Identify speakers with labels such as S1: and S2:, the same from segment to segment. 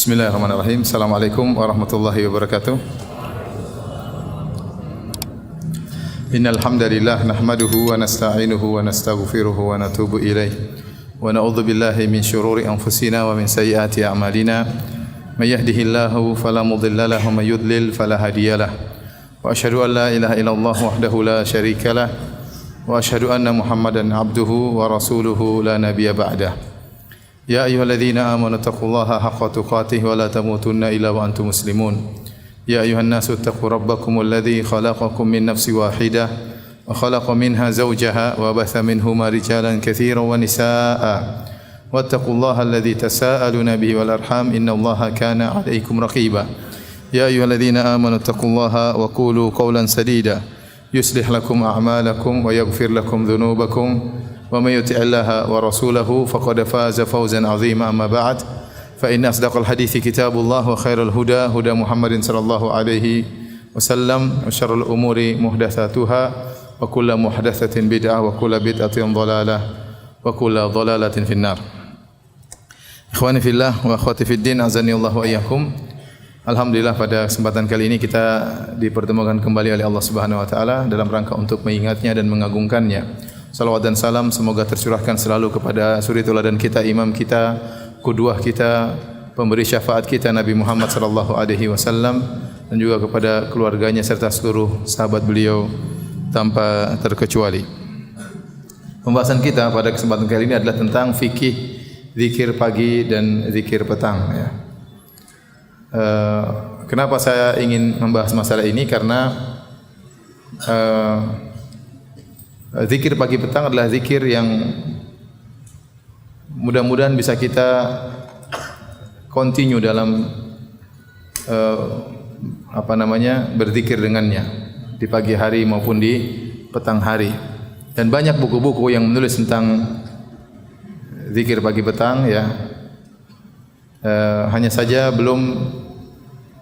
S1: Bismillahirrahmanirrahim. Assalamualaikum warahmatullahi wabarakatuh. Innal hamdalillah nahmaduhu wa nasta'inuhu wa nastaghfiruhu wa natubu ilaih. Wa na'udzu billahi min shururi anfusina wa min sayyiati a'malina. May yahdihillahu fala mudilla lahu wa may yudlil fala hadiyalah. Wa asyhadu an la ilaha illallah wahdahu la syarika lah. Wa asyhadu anna Muhammadan abduhu wa rasuluhu la nabiyya ba'dah. Ya ayyuhalladzina amanu taqullaha haqqa tuqatih wa la tamutunna illa wa antum muslimun. Ya ayyuhan nasu taqu rabbakumul ladzi khalaqakum min nafsin wahidah wa khalaqa minha zawjaha wa batha minhuma rijalan katsiran wa nisaa'a. Wattaqullaha alladzi tasaaluna bihi wal arham innallaha kana 'alaykum raqiba. Ya ayyuhalladzina amanu taqullaha wa qulu qawlan sadida yuslih lakum a'malakum wa yaghfir lakum dhunubakum. ومن يطع الله ورسوله فقد فاز فوزا عظيما أما بعد فإن أصدق الحديث كتاب الله وخير الهدى هدى محمد صلى الله عليه وسلم وشر الأمور محدثاتها وكل محدثة بدعة وكل بدعة ضلالة وكل ضلالة في النار. Ikhwani fillah wa akhwati fid din, azani Allah wa iyyakum. Alhamdulillah, pada kesempatan kali ini kita dipertemukan kembali oleh Allah Subhanahu wa taala dalam rangka untuk mengingatnya dan mengagungkannya. Salawat dan salam semoga tercurahkan selalu kepada suri teladan kita, imam kita, qudwah kita, pemberi syafaat kita Nabi Muhammad sallallahu alaihi wasallam, dan juga kepada keluarganya serta seluruh sahabat beliau tanpa terkecuali. Pembahasan kita pada kesempatan kali ini adalah tentang fikih zikir pagi dan zikir petang, ya. Kenapa saya ingin membahas masalah ini? Karena zikir pagi petang adalah zikir yang mudah-mudahan bisa kita continue dalam berzikir dengannya di pagi hari maupun di petang hari. Dan banyak buku-buku yang menulis tentang zikir pagi petang, ya. Hanya saja belum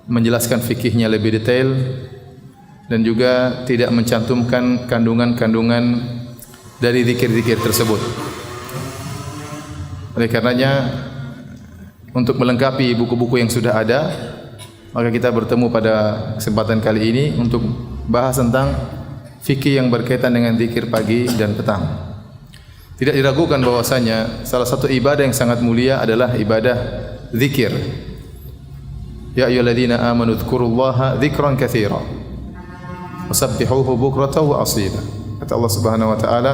S1: menjelaskan fikihnya lebih detail dan juga tidak mencantumkan kandungan-kandungan dari zikir-zikir tersebut. Oleh karenanya, untuk melengkapi buku-buku yang sudah ada, maka kita bertemu pada kesempatan kali ini untuk bahas tentang fikih yang berkaitan dengan zikir pagi dan petang. Tidak diragukan bahwasanya salah satu ibadah yang sangat mulia adalah ibadah zikir. Ya ayyuhalladzina amanu dzkurullaha dzikran katsira wasabbihuhu bukratan wa asila. Kata Allah Subhanahu wa taala,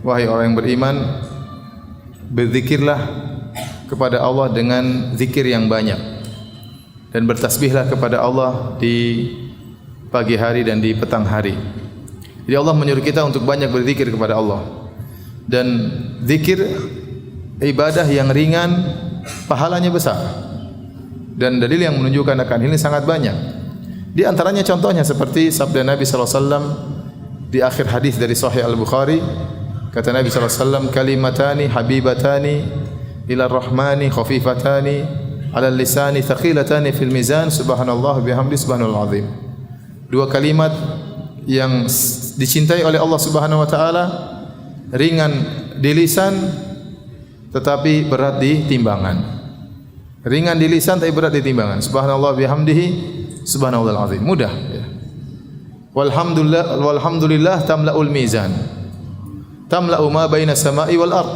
S1: wahai orang yang beriman, berzikirlah kepada Allah dengan zikir yang banyak dan bertasbihlah kepada Allah di pagi hari dan di petang hari. Jadi Allah menyuruh kita untuk banyak berzikir kepada Allah. Dan zikir ibadah yang ringan, pahalanya besar. Dan dalil yang menunjukkan akan ini sangat banyak. Di antaranya contohnya seperti sabda Nabi sallallahu alaihi wasallam di akhir hadis dari Sahih Al-Bukhari, kata Nabi sallallahu alaihi wasallam, kalimatani habibatani ila rahmani khafifatani ala lisani thaqilatani fil mizan subhanallah bihamdi subhanal azim. Dua kalimat yang dicintai oleh Allah Subhanahu wa taala, ringan di lisan tetapi berat di timbangan. Ringan di lisan tapi berat di timbangan. Subhanallah bihamdihi subhanallahul azim. Mudah, ya. Walhamdulillah tamla'ul mizan. Tamla'u ma baina sama'i wal ard.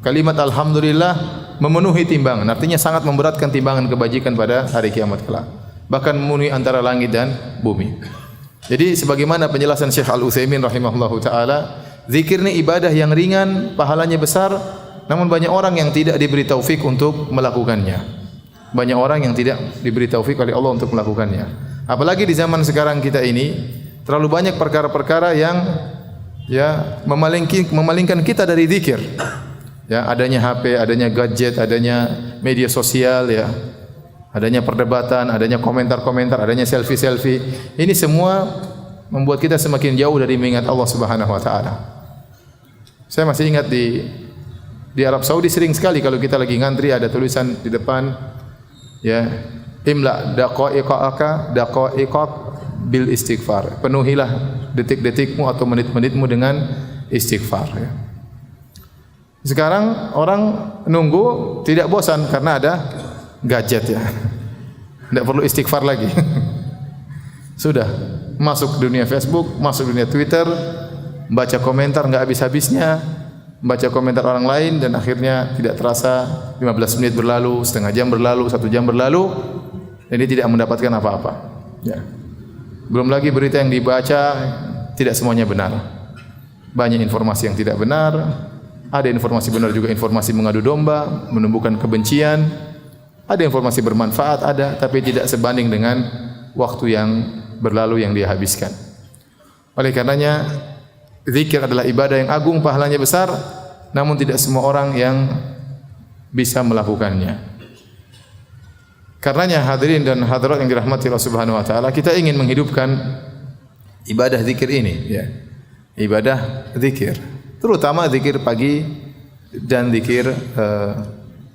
S1: Kalimat alhamdulillah memenuhi timbangan. Artinya sangat memberatkan timbangan kebajikan pada hari kiamat kelak. Bahkan memenuhi antara langit dan bumi. Jadi sebagaimana penjelasan Syekh Al-Utsaimin rahimahullahu taala, zikir ini ibadah yang ringan, pahalanya besar, namun banyak orang yang tidak diberi taufik untuk melakukannya. Banyak orang yang tidak diberi taufik oleh Allah untuk melakukannya. Apalagi di zaman sekarang kita ini, terlalu banyak perkara-perkara yang memalingkan kita dari zikir. Ya, adanya HP, adanya gadget, adanya media sosial, ya. Adanya perdebatan, adanya komentar-komentar, adanya selfie-selfie. Ini semua membuat kita semakin jauh dari mengingat Allah Subhanahu wa taala. Saya masih ingat di Arab Saudi sering sekali kalau kita lagi ngantri ada tulisan di depan, ya, imla daqaiqaka daqaiqak bil istighfar. Penuhilah detik-detikmu atau menit-menitmu dengan istighfar, ya. Sekarang orang nunggu tidak bosan karena ada gadget ya. Tidak perlu istighfar lagi. Sudah masuk dunia Facebook, masuk dunia Twitter, baca komentar enggak habis-habisnya, baca komentar orang lain dan akhirnya tidak terasa 15 menit berlalu, setengah jam berlalu, 1 jam berlalu dan dia tidak mendapatkan apa-apa. Ya. Belum lagi berita yang dibaca tidak semuanya benar. Banyak informasi yang tidak benar, ada informasi benar juga informasi mengadu domba, menumbuhkan kebencian, ada informasi bermanfaat, ada, tapi tidak sebanding dengan waktu yang berlalu yang dia habiskan. Oleh karenanya, zikir adalah ibadah yang agung, pahalanya besar, namun tidak semua orang yang bisa melakukannya. Karenanya hadirin dan hadirat yang dirahmati Allah Subhanahu wa taala, kita ingin menghidupkan ibadah zikir ini, ya. Ibadah zikir, terutama zikir pagi dan zikir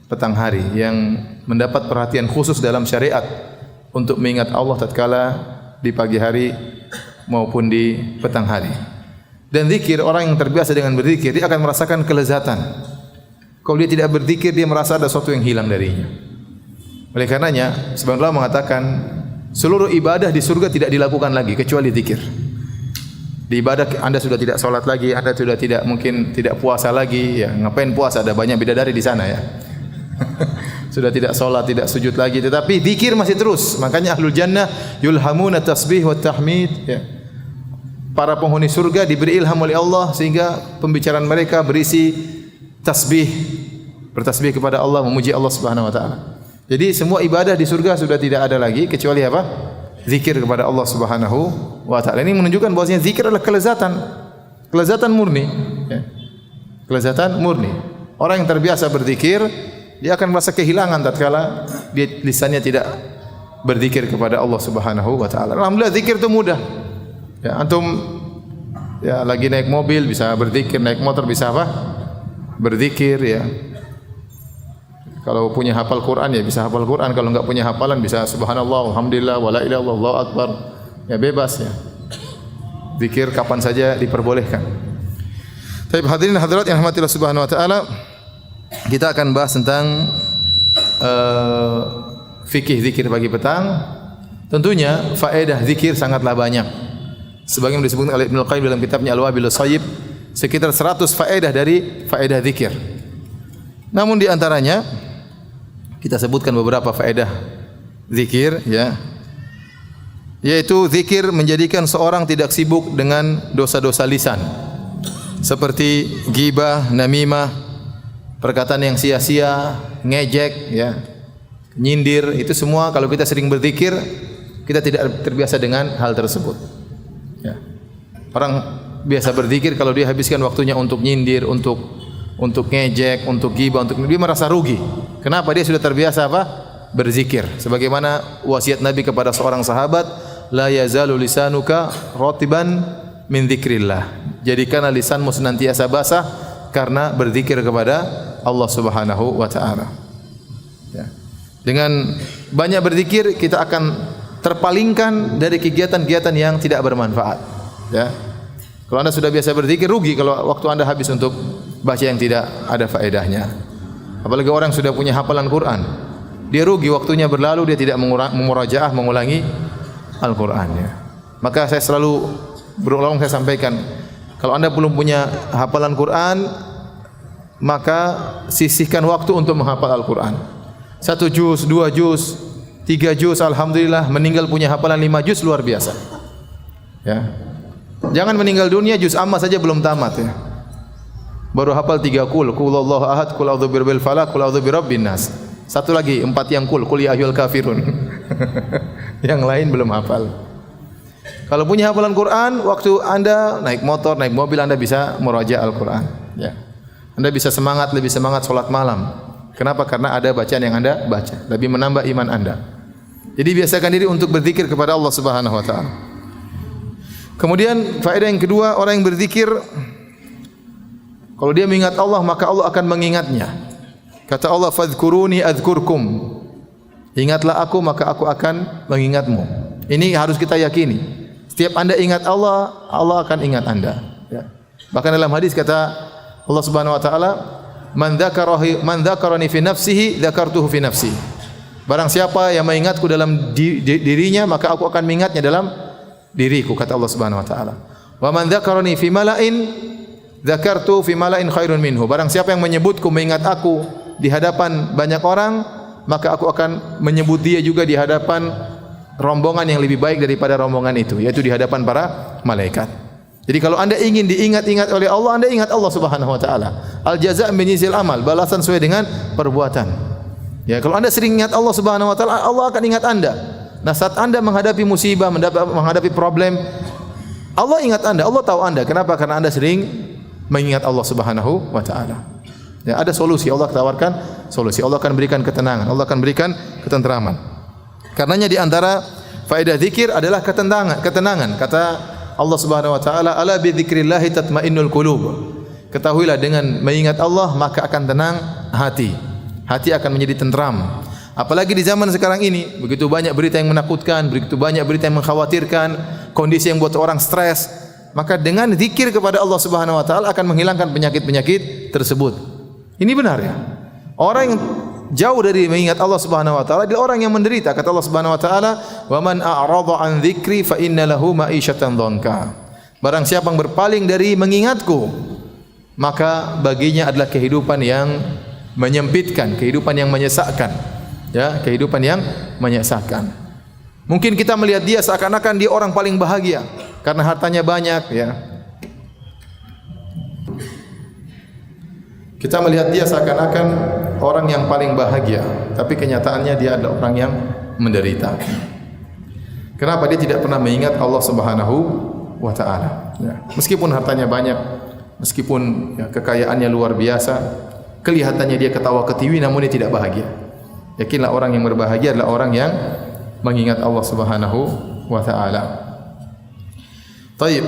S1: petang hari yang mendapat perhatian khusus dalam syariat untuk mengingat Allah tatkala di pagi hari maupun di petang hari. Dan zikir, orang yang terbiasa dengan berzikir dia akan merasakan kelezatan. Kalau dia tidak berzikir dia merasa ada sesuatu yang hilang darinya. Oleh karenanya sebagian ulama mengatakan seluruh ibadah di surga tidak dilakukan lagi kecuali zikir. Di ibadah Anda sudah tidak salat lagi, Anda sudah tidak mungkin tidak puasa lagi, ya ngapain puasa, ada banyak bidadari di sana ya. Sudah tidak salat, tidak sujud lagi, tetapi zikir masih terus. Makanya ahlul jannah yulhamuna tasbih wa tahmid, ya. Para penghuni surga diberi ilham oleh Allah sehingga pembicaraan mereka berisi tasbih, bertasbih kepada Allah, memuji Allah Subhanahu wa taala. Jadi semua ibadah di surga sudah tidak ada lagi kecuali apa? Zikir kepada Allah Subhanahu wa taala. Ini menunjukkan bahwasanya zikir adalah kelezatan. Kelezatan murni, ya. Kelezatan murni. Orang yang terbiasa berzikir dia akan merasa kehilangan tatkala dia lisannya tidak berzikir kepada Allah Subhanahu wa taala. Alhamdulillah zikir itu mudah. Ya, antum ya lagi naik mobil bisa berzikir, naik motor bisa apa? Berzikir ya. Kalau punya hafal Quran ya bisa hafal Quran, kalau enggak punya hafalan bisa subhanallah, alhamdulillah, wala ilaha illallah, Allahu akbar. Ya bebas ya. Zikir kapan saja diperbolehkan. Tapi hadirin hadirat yang rahmatillah Subhanahu wa taala, kita akan bahas tentang fikih zikir pagi petang. Tentunya faedah zikir sangatlah banyak. Sebagaimana disebutkan oleh Ibnu Qayyim dalam kitabnya Al-Wabilus Shayyib, sekitar 100 faedah dari faedah zikir. Namun di antaranya kita sebutkan beberapa faedah zikir, ya. Yaitu zikir menjadikan seorang tidak sibuk dengan dosa-dosa lisan. Seperti ghibah, namimah, perkataan yang sia-sia, ngejek, ya, nyindir, itu semua kalau kita sering berzikir, kita tidak terbiasa dengan hal tersebut. Ya. Orang biasa berzikir kalau dia habiskan waktunya untuk nyindir, untuk ngejek, untuk ghibah, dia merasa rugi. Kenapa? Dia sudah terbiasa apa? Berzikir. Sebagaimana wasiat Nabi kepada seorang sahabat, la yazalu lisanuka ratiban min dzikrillah. Jadikanlah lisanmu senantiasa basah karena berzikir kepada Allah Subhanahu wa taala. Ya. Dengan banyak berzikir kita akan terpalingkan dari kegiatan-kegiatan yang tidak bermanfaat. Ya. Kalau Anda sudah biasa berzikir, rugi kalau waktu Anda habis untuk baca yang tidak ada faedahnya. Apalagi orang yang sudah punya hafalan Quran, dia rugi waktunya berlalu, dia tidak memurajaah, mengulangi Al-Quran. Ya. Maka saya selalu berulang saya sampaikan, kalau Anda belum punya hafalan Quran, maka sisihkan waktu untuk menghafal Al-Quran. 1 juz, 2 juz, 3 juz, alhamdulillah. Meninggal punya hafalan 5 juz, luar biasa. Ya. Jangan meninggal dunia juz amma saja belum tamat, ya. Baru hafal 3 qul huwallahu ahad, qul a'udzu birabbil falaq, qul a'udzu birabbin nas. Satu lagi 4 yang qul ya ayyuhal kafirun. Yang lain belum hafal. Kalau punya hafalan Quran, waktu Anda naik motor, naik mobil, Anda bisa murajaah Al-Quran, ya. Anda bisa semangat, lebih semangat salat malam. Kenapa? Karena ada bacaan yang Anda baca, lebih menambah iman Anda. Jadi biasakan diri untuk berzikir kepada Allah Subhanahu wa taala. Kemudian faedah yang kedua, orang yang berzikir kalau dia mengingat Allah, maka Allah akan mengingatnya. Kata Allah, fadhkuruni adzkurkum. Ingatlah aku, maka aku akan mengingatmu. Ini harus kita yakini. Setiap Anda ingat Allah, Allah akan ingat Anda. Ya. Bahkan dalam hadis kata Allah Subhanahu wa taala, man dzakarani fi nafsihi, dzakartuhu fi nafsi. Barang siapa yang mengingatku dalam dirinya, maka aku akan mengingatnya dalam diriku, kata Allah Subhanahu wa taala. Wa man dzakarani fi mala'in dzakartu fi mala'in khairun minhu. Barang siapa yang menyebutku, mengingat aku di hadapan banyak orang, maka aku akan menyebut dia juga di hadapan rombongan yang lebih baik daripada rombongan itu, yaitu di hadapan para malaikat. Jadi kalau Anda ingin diingat-ingat oleh Allah, Anda ingat Allah Subhanahu wa taala. Al jazaa' min jinsil amal, balasan sesuai dengan perbuatan. Ya, kalau Anda sering ingat Allah Subhanahu wa taala, Allah akan ingat Anda. Nah, saat Anda menghadapi musibah, menghadapi problem, Allah ingat Anda, Allah tahu Anda. Kenapa? Karena Anda sering mengingat Allah Subhanahu wa taala. Ya, ada solusi, Allah tawarkan solusi. Allah akan berikan ketenangan, Allah akan berikan ketenteraman. Karenanya di antara faedah zikir adalah ketenangan. Kata Allah Subhanahu wa taala, "Ala bi dzikrillah tatmainnul qulub." Ketahuilah dengan mengingat Allah maka akan tenang hati. Hati akan menjadi tenteram. Apalagi di zaman sekarang ini, begitu banyak berita yang menakutkan, begitu banyak berita yang mengkhawatirkan, kondisi yang buat orang stres. Maka dengan zikir kepada Allah Subhanahu wa taala akan menghilangkan penyakit-penyakit tersebut. Ini benar ya. Orang yang jauh dari mengingat Allah Subhanahu wa taala adalah orang yang menderita. Kata Allah Subhanahu wa taala, "Wa man a'rada an dzikri fa inna lahu ma'isyatan dhanka." Barang siapa yang berpaling dari mengingatku, maka baginya adalah kehidupan yang menyempitkan, kehidupan yang menyesakkan. Ya, kehidupan yang menyesakkan. Mungkin kita melihat dia seakan-akan dia orang paling bahagia karena hartanya banyak, ya. Kita melihat dia seakan-akan orang yang paling bahagia, tapi kenyataannya dia adalah orang yang menderita. Kenapa? Dia tidak pernah mengingat Allah Subhanahu wa taala. Ya. Meskipun hartanya banyak, meskipun ya, kekayaannya luar biasa, kelihatannya dia ketawa ketiwi namun dia tidak bahagia. Yakinlah orang yang berbahagia adalah orang yang mengingat Allah Subhanahu wa taala. Baik.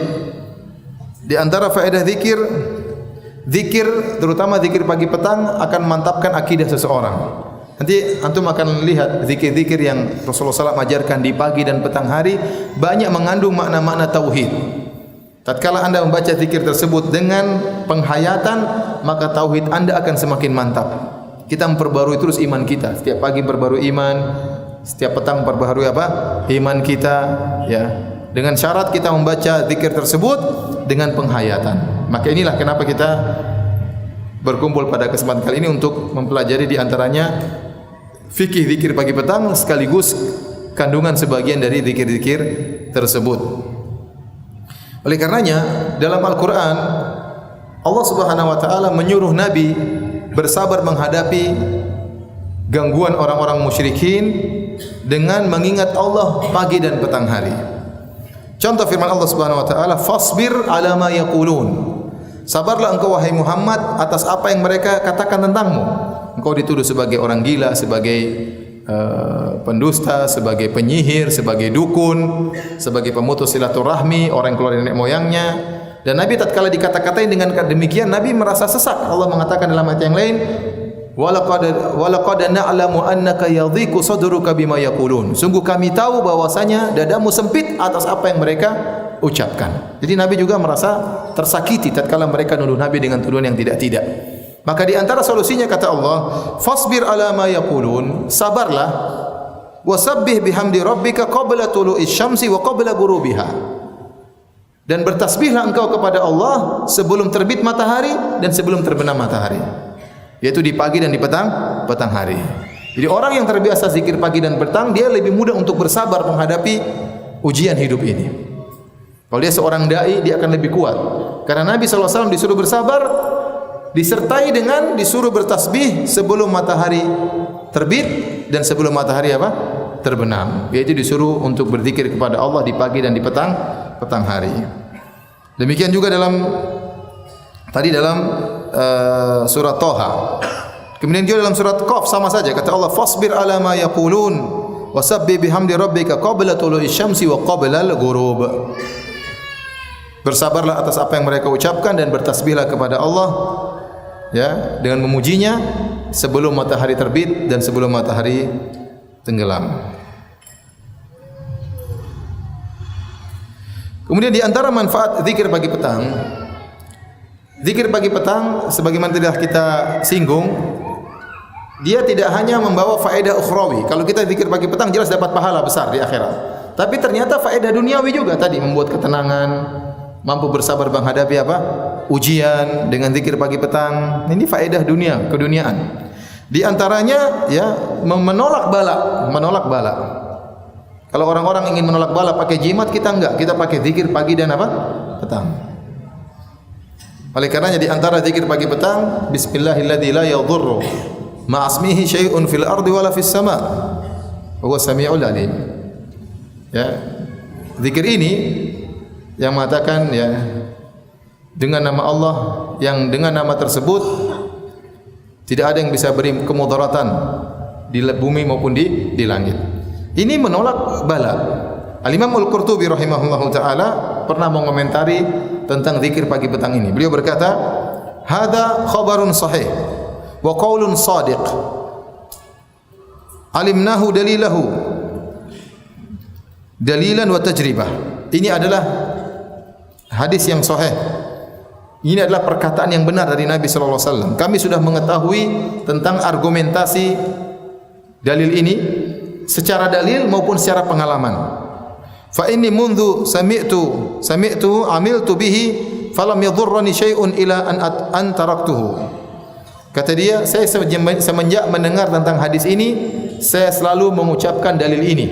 S1: Di antara faedah zikir terutama zikir pagi petang akan memantapkan akidah seseorang. Nanti antum akan lihat zikir-zikir yang Rasulullah SAW ajarkan di pagi dan petang hari banyak mengandung makna-makna tauhid. Tatkala Anda membaca zikir tersebut dengan penghayatan, maka tauhid Anda akan semakin mantap. Kita memperbarui terus iman kita. Setiap pagi memperbarui iman, setiap petang memperbarui apa? Iman kita, ya. Dengan syarat kita membaca zikir tersebut dengan penghayatan. Maka inilah kenapa kita berkumpul pada kesempatan kali ini untuk mempelajari di antaranya fikih zikir pagi petang sekaligus kandungan sebagian dari zikir-zikir tersebut. Oleh karenanya dalam Al-Quran Allah Subhanahu wa taala menyuruh Nabi bersabar menghadapi gangguan orang-orang musyrikin dengan mengingat Allah pagi dan petang hari. Contoh firman Allah Subhanahu wa taala, "Fasbir 'ala ma yaqulun." Sabarlah engkau wahai Muhammad atas apa yang mereka katakan tentangmu. Engkau dituduh sebagai orang gila, sebagai pendusta, sebagai penyihir, sebagai dukun, sebagai pemutus silaturahmi, orang yang keluar dari nenek moyangnya. Dan Nabi tatkala dikata-katain dengan demikian, Nabi merasa sesak. Allah mengatakan dalam ayat yang lain, "Walaqad na'lamu annaka yadhiqu sadruka bima yaqulun." Sungguh kami tahu bahwasanya dadamu sempit atas apa yang mereka ucapkan. Jadi Nabi juga merasa tersakiti tatkala mereka nuduh Nabi dengan tuduhan yang tidak-tidak. Maka di antara solusinya kata Allah, "Fasbir 'ala ma yaqulun." Sabarlah. Wasabbih bihamdi rabbika qabla tulu'i syamsi wa qabla ghurubiha. Dan bertasbihlah engkau kepada Allah sebelum terbit matahari dan sebelum terbenam matahari. Yaitu di pagi dan di petang hari. Jadi orang yang terbiasa zikir pagi dan petang, dia lebih mudah untuk bersabar menghadapi ujian hidup ini. Kalau dia seorang dai, dia akan lebih kuat. Karena Nabi SAW disuruh bersabar, disertai dengan disuruh bertasbih sebelum matahari terbit dan sebelum matahari apa? Terbenam. Yaitu disuruh untuk berzikir kepada Allah di pagi dan di petang hari. Demikian juga dalam surat Thaha. Kemudian juga dalam surat Qaf sama saja kata Allah, "Fasbir 'ala ma yaqulun wasabbih bihamdi rabbika qabla tulu'i syamsi wa qabla al-ghurub." Bersabarlah atas apa yang mereka ucapkan dan bertasbihlah kepada Allah, ya, dengan memujinya sebelum matahari terbit dan sebelum matahari tenggelam. Kemudian di antara manfaat zikir pagi petang, zikir pagi petang sebagaimana telah kita singgung, dia tidak hanya membawa faedah ukhrawi. Kalau kita zikir pagi petang jelas dapat pahala besar di akhirat. Tapi ternyata faedah duniawi juga tadi, membuat ketenangan, mampu bersabar menghadapi apa? Ujian dengan zikir pagi petang. Ini faedah dunia, keduniaan. Di antaranya ya menolak bala. Kalau orang-orang ingin menolak bala pakai jimat, kita enggak. Kita pakai zikir pagi dan apa? Petang. Oleh karenanya di antara zikir pagi petang, bismillahilladzi la yadhurru ma'asmihi syai'un fil ardi wala fis sama'. Huwa samiul alim. Ya. Zikir ini yang mengatakan ya dengan nama Allah, yang dengan nama tersebut tidak ada yang bisa beri kemudaratan di bumi maupun di langit. Ini menolak bala. Al-Imam Al-Qurtubi rahimahullahu taala pernah mengomentari tentang zikir pagi petang ini. Beliau berkata, "Hadza khabarun sahih wa qaulun shadiq. Alimnahu dalilan wa tajribah." Ini adalah hadis yang sahih. Ini adalah perkataan yang benar dari Nabi sallallahu alaihi wasallam. Kami sudah mengetahui tentang argumentasi dalil ini secara dalil maupun secara pengalaman. Fa inni mundu sami'tu amiltu bihi falam yadhurrani syai'un ila an taraktuhu. Kata dia, saya semenjak mendengar tentang hadis ini, saya selalu mengucapkan dalil ini.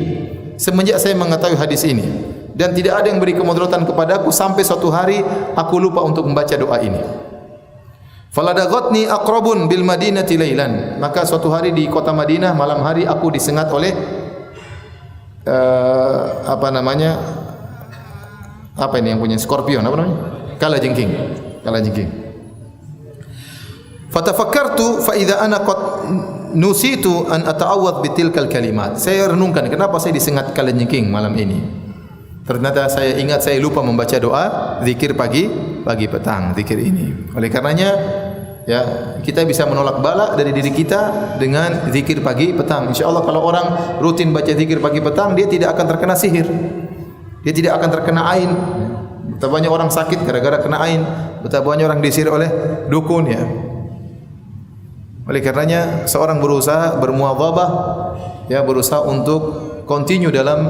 S1: Semenjak saya mengetahui hadis ini, dan tidak ada yang beri kemudaratan kepadaku sampai suatu hari aku lupa untuk membaca doa ini. Faladaghatni aqrabun bil madinati lailan. Maka suatu hari di kota Madinah malam hari aku disengat oleh apa ini yang punya skorpion, apa namanya? Kalajengking. Fatafakkartu fa idza ana qad nusitu an ata'awwadh bitilkal kalimat. Saya renungkan kenapa saya disengat kalajengking malam ini. Ternyata saya ingat saya lupa membaca doa zikir pagi petang, zikir ini. Oleh karenanya ya kita bisa menolak bala dari diri kita dengan zikir pagi petang. Insyaallah kalau orang rutin baca zikir pagi petang, dia tidak akan terkena sihir. Dia tidak akan terkena ain. Betapa banyak orang sakit gara-gara kena ain, betapa banyak orang disihir oleh dukun ya. Oleh karenanya seorang berusaha bermuadzabah ya, berusaha untuk continue dalam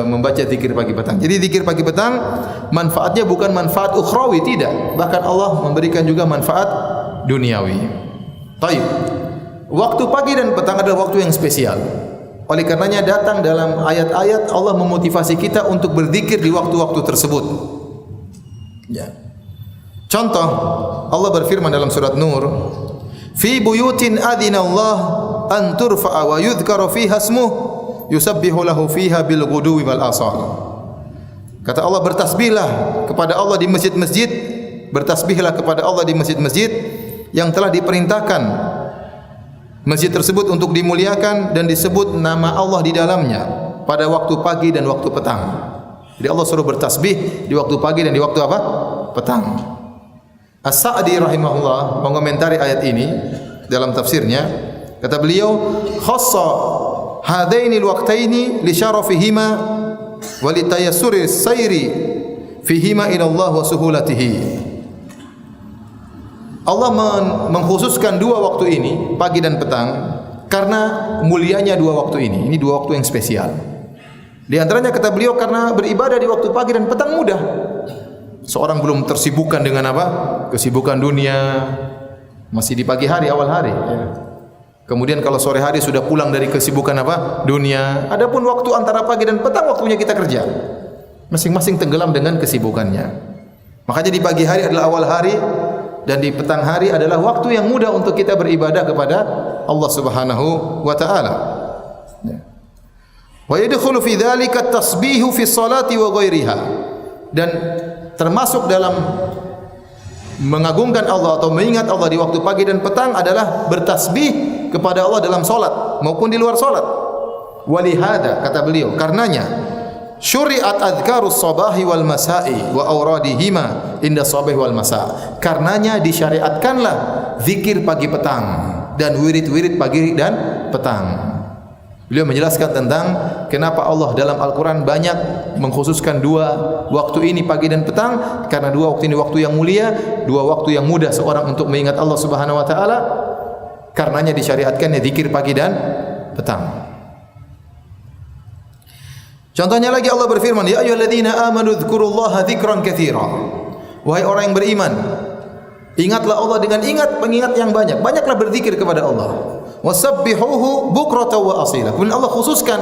S1: membaca zikir pagi petang. Jadi zikir pagi petang manfaatnya bukan manfaat ukhrawi, tidak. Bahkan Allah memberikan juga manfaat duniawi. Baik. Waktu pagi dan petang adalah waktu yang spesial. Oleh karenanya datang dalam ayat-ayat Allah memotivasi kita untuk berzikir di waktu-waktu tersebut. Ya. Contoh, Allah berfirman dalam surat Nur, "Fi buyutin adzina Allah an turfa'a wa yudhkara fiha ismuhu yusabbihu lahu fiha bil ghuduwi wal asal." Kata Allah, bertasbihlah kepada Allah di masjid-masjid, bertasbihlah kepada Allah di masjid-masjid yang telah diperintahkan masjid tersebut untuk dimuliakan dan disebut nama Allah di dalamnya pada waktu pagi dan waktu petang. Jadi Allah suruh bertasbih di waktu pagi dan di waktu apa? Petang. As-Sa'di rahimahullah mengomentari ayat ini dalam tafsirnya, kata beliau, khassa hadaini alwaqtaini li syarafihima wa li tayassuri sayri fihima ila Allah wa suhulatihi. Allah mengkhususkan dua waktu ini, pagi dan petang, karena mulianya dua waktu ini. Ini dua waktu yang spesial. Di antaranya kata beliau karena beribadah di waktu pagi dan petang mudah. Seorang belum tersibukkan dengan apa? Kesibukan dunia, masih di pagi hari, awal hari ya. Kemudian kalau sore hari sudah pulang dari kesibukan apa? Dunia. Adapun waktu antara pagi dan petang waktunya kita kerja. Masing-masing tenggelam dengan kesibukannya. Makanya di pagi hari adalah awal hari dan di petang hari adalah waktu yang mudah untuk kita beribadah kepada Allah Subhanahu wa taala. Wa yadkhulu fi dzalika at-tasbihu fi sholati wa ghairiha. Dan termasuk dalam mengagungkan Allah atau mengingat Allah di waktu pagi dan petang adalah bertasbih kepada Allah dalam solat maupun di luar solat. Walihada, kata beliau, karenanya syuri'at adhkarus sabahi wal masai wa awradihima inda sabahi wal masa. Karenanya disyariatkanlah zikir pagi petang dan wirid-wirid pagi dan petang. Beliau menjelaskan tentang kenapa Allah dalam Al-Quran banyak mengkhususkan dua waktu ini, pagi dan petang, karena dua waktu ini waktu yang mulia, dua waktu yang mudah seorang untuk mengingat Allah Subhanahu wa taala. Karenanya disyariatkannya zikir pagi dan petang. Contohnya lagi Allah berfirman, ya ayyuhalladzina amanu dzkurullaha dzikran katsira. Wahai orang yang beriman, ingatlah Allah dengan pengingat yang banyak. Banyaklah berzikir kepada Allah. Wasabbihuhu bukratan wa asila. Kemudian Allah khususkan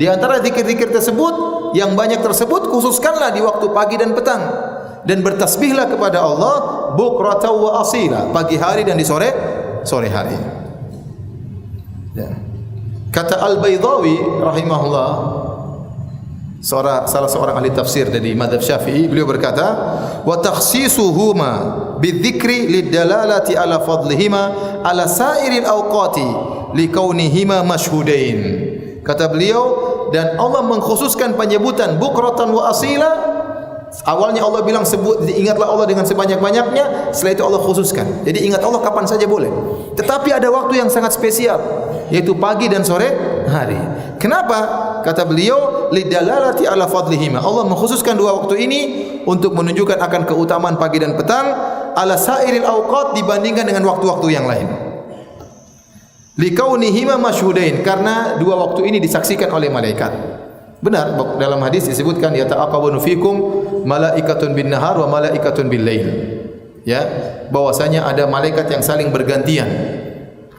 S1: di antara zikir-zikir tersebut, yang banyak tersebut khususkanlah di waktu pagi dan petang, dan bertasbihlah kepada Allah bukratan wa asila, pagi hari dan di sore hari. Ya. Kata Al-Baydawi rahimahullah, salah seorang ahli tafsir dari mazhab Syafi'i, beliau berkata, wa takhsisuhuma bidzikri lidalalati ala fadlihima ala sairil awqati likaunihima mashhudain. Kata beliau, dan Allah mengkhususkan penyebutan bukratan wa asila. Awalnya Allah bilang ingatlah Allah dengan sebanyak-banyaknya, setelah itu Allah khususkan. Jadi ingat Allah kapan saja boleh. Tetapi ada waktu yang sangat spesial, yaitu pagi dan sore hari. Kenapa? Kata beliau, lidalalati ala fadlihima. Allah mengkhususkan dua waktu ini untuk menunjukkan akan keutamaan pagi dan petang ala sairil awqat, dibandingkan dengan waktu-waktu yang lain. Likaunihima masyhudain, karena dua waktu ini disaksikan oleh malaikat. Benar, dalam hadis disebutkan yata'aqabunu fikum malaikatun bin nahar wa malaikatun bil lail. Ya, bahwasanya ada malaikat yang saling bergantian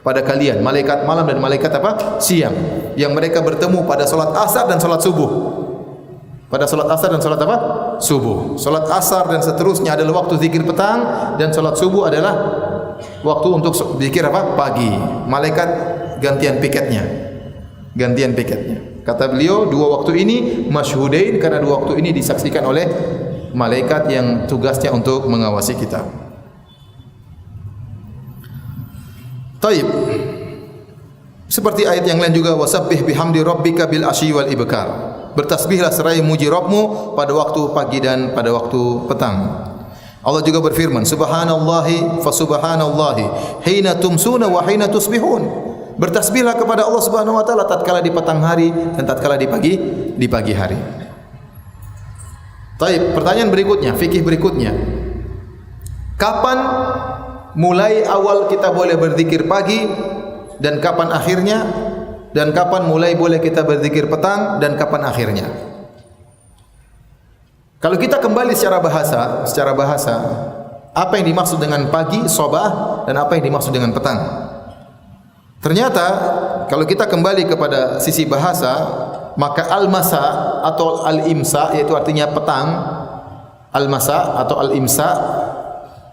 S1: pada kalian, malaikat malam dan malaikat apa? Siang, yang mereka bertemu pada salat asar dan salat subuh. Pada salat asar dan salat apa? Subuh. Salat asar dan seterusnya adalah waktu zikir petang, dan salat subuh adalah waktu untuk zikir apa? Pagi. Malaikat gantian piketnya. Kata beliau, dua waktu ini masyhudain, karena dua waktu ini disaksikan oleh malaikat yang tugasnya untuk mengawasi kita. Taib. Seperti ayat yang lain juga, wasabbih bihamdi rabbika bil asyi wal ibkar. Bertasbihlah seraya muji Rabbmu pada waktu pagi dan pada waktu petang. Allah juga berfirman, subhanallahi fa subhanallahi hina tumsuna wa hina tusbihun. Bertasbihlah kepada Allah Subhanahu wa taala tatkala di petang hari dan tatkala di pagi hari. Baik, pertanyaan berikutnya, fikih berikutnya. Kapan mulai awal kita boleh berzikir pagi dan kapan akhirnya, dan kapan mulai boleh kita berzikir petang dan kapan akhirnya? Kalau kita kembali secara bahasa, apa yang dimaksud dengan pagi, sobah, dan apa yang dimaksud dengan petang? Ternyata kalau kita kembali kepada sisi bahasa, maka al-masa atau al-imsa, yaitu artinya petang, al-masa atau al-imsa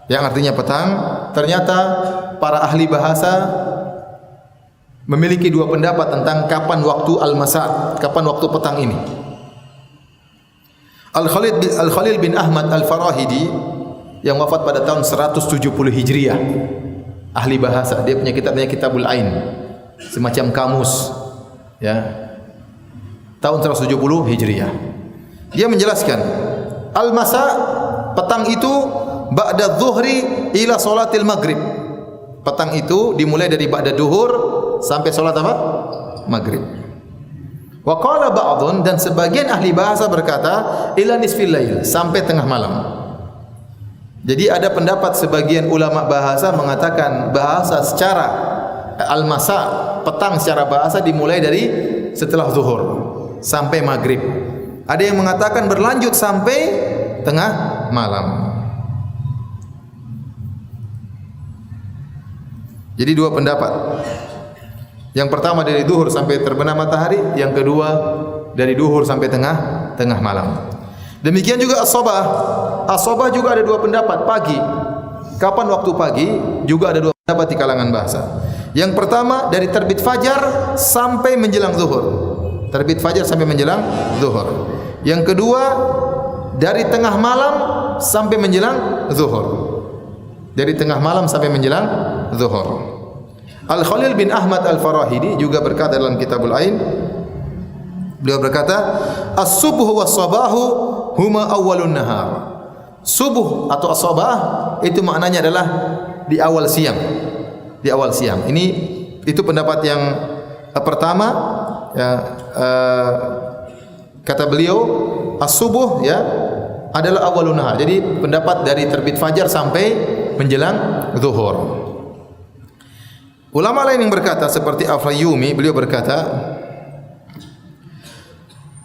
S1: yang artinya petang, ternyata para ahli bahasa memiliki dua pendapat tentang kapan waktu al-masa, kapan waktu petang ini. Al-Khalil bin Ahmad Al-Farahidi yang wafat pada tahun 170 Hijriah, ahli bahasa, dia punya kitabnya Kitabul Ain, semacam kamus, ya, tahun 170 Hijriah. Dia menjelaskan al-masa, petang itu ba'da dhuhri ila salatil maghrib. Petang itu dimulai dari ba'da duhur sampai salat apa? Maghrib. Wa qala ba'dun, dan sebagian ahli bahasa berkata ila nisfil lail, sampai tengah malam. Jadi ada pendapat sebagian ulama bahasa mengatakan bahasa secara al-masa, petang secara bahasa dimulai dari setelah zuhur sampai maghrib. Ada yang mengatakan berlanjut sampai tengah malam. Jadi dua pendapat. Yang pertama dari duhur sampai terbenam matahari, yang kedua dari duhur sampai tengah malam. Demikian juga as-sabah. As-sabah juga ada dua pendapat, pagi. Kapan waktu pagi? Juga ada dua pendapat di kalangan bahasa. Yang pertama dari terbit fajar sampai menjelang zuhur. Terbit fajar sampai menjelang zuhur. Yang kedua dari tengah malam sampai menjelang zuhur. Dari tengah malam sampai menjelang zuhur. Al-Khalil bin Ahmad Al-Farahidi juga berkata dalam Kitabul Ain, beliau berkata, as-subuh was-sabahu huma awwalun nahar. Subuh atau as-sabah itu maknanya adalah di awal siang. Di awal siang. Itu pendapat yang pertama, ya, kata beliau as-subuh, ya, adalah awwalun nahar. Jadi pendapat dari terbit fajar sampai menjelang zuhur. Ulama lain yang berkata seperti Al-Fayyumi, beliau berkata,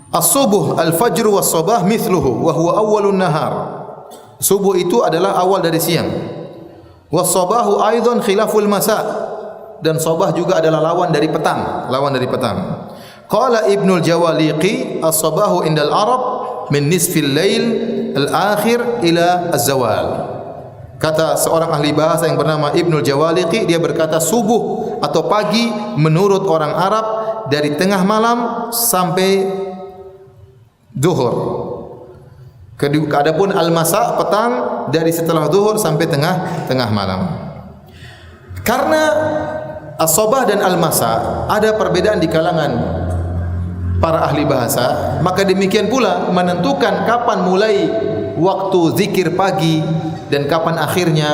S1: as-subuh al-fajr was-sabah mithluhu wa huwa awwalun nahar. Subuh itu adalah awal dari siang. Was-sabahu aidan khilaful masa. Dan sabah juga adalah lawan dari petang, lawan dari petang. Qala Ibnul Jawaliqi as-sabahu indal Arab min nisfil lail al-akhir ila az-zawal. Kata seorang ahli bahasa yang bernama Ibnul Jawaliqi, dia berkata subuh atau pagi menurut orang Arab dari tengah malam sampai zuhur. Adapun al-masa petang dari setelah zuhur sampai tengah malam. Karena as-sabah dan al-masa ada perbedaan di kalangan para ahli bahasa, maka demikian pula menentukan kapan mulai waktu zikir pagi dan kapan akhirnya,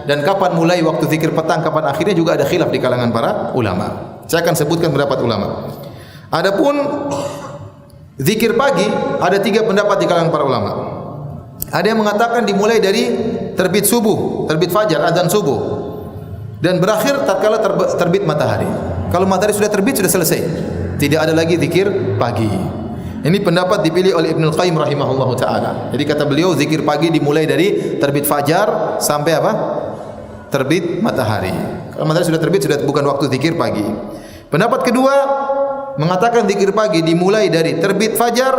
S1: dan kapan mulai waktu zikir petang, kapan akhirnya juga ada khilaf di kalangan para ulama. Saya akan sebutkan pendapat ulama. Adapun zikir pagi ada 3 pendapat di kalangan para ulama. Ada yang mengatakan dimulai dari terbit subuh, terbit fajar, azan subuh, dan berakhir tatkala terbit matahari. Kalau matahari sudah terbit sudah selesai, tidak ada lagi zikir pagi. Ini pendapat dipilih oleh Ibnul Qayyim rahimahullahu taala. Jadi kata beliau zikir pagi dimulai dari terbit fajar sampai apa? Terbit matahari. Kalau matahari sudah terbit sudah bukan waktu zikir pagi. Pendapat kedua mengatakan zikir pagi dimulai dari terbit fajar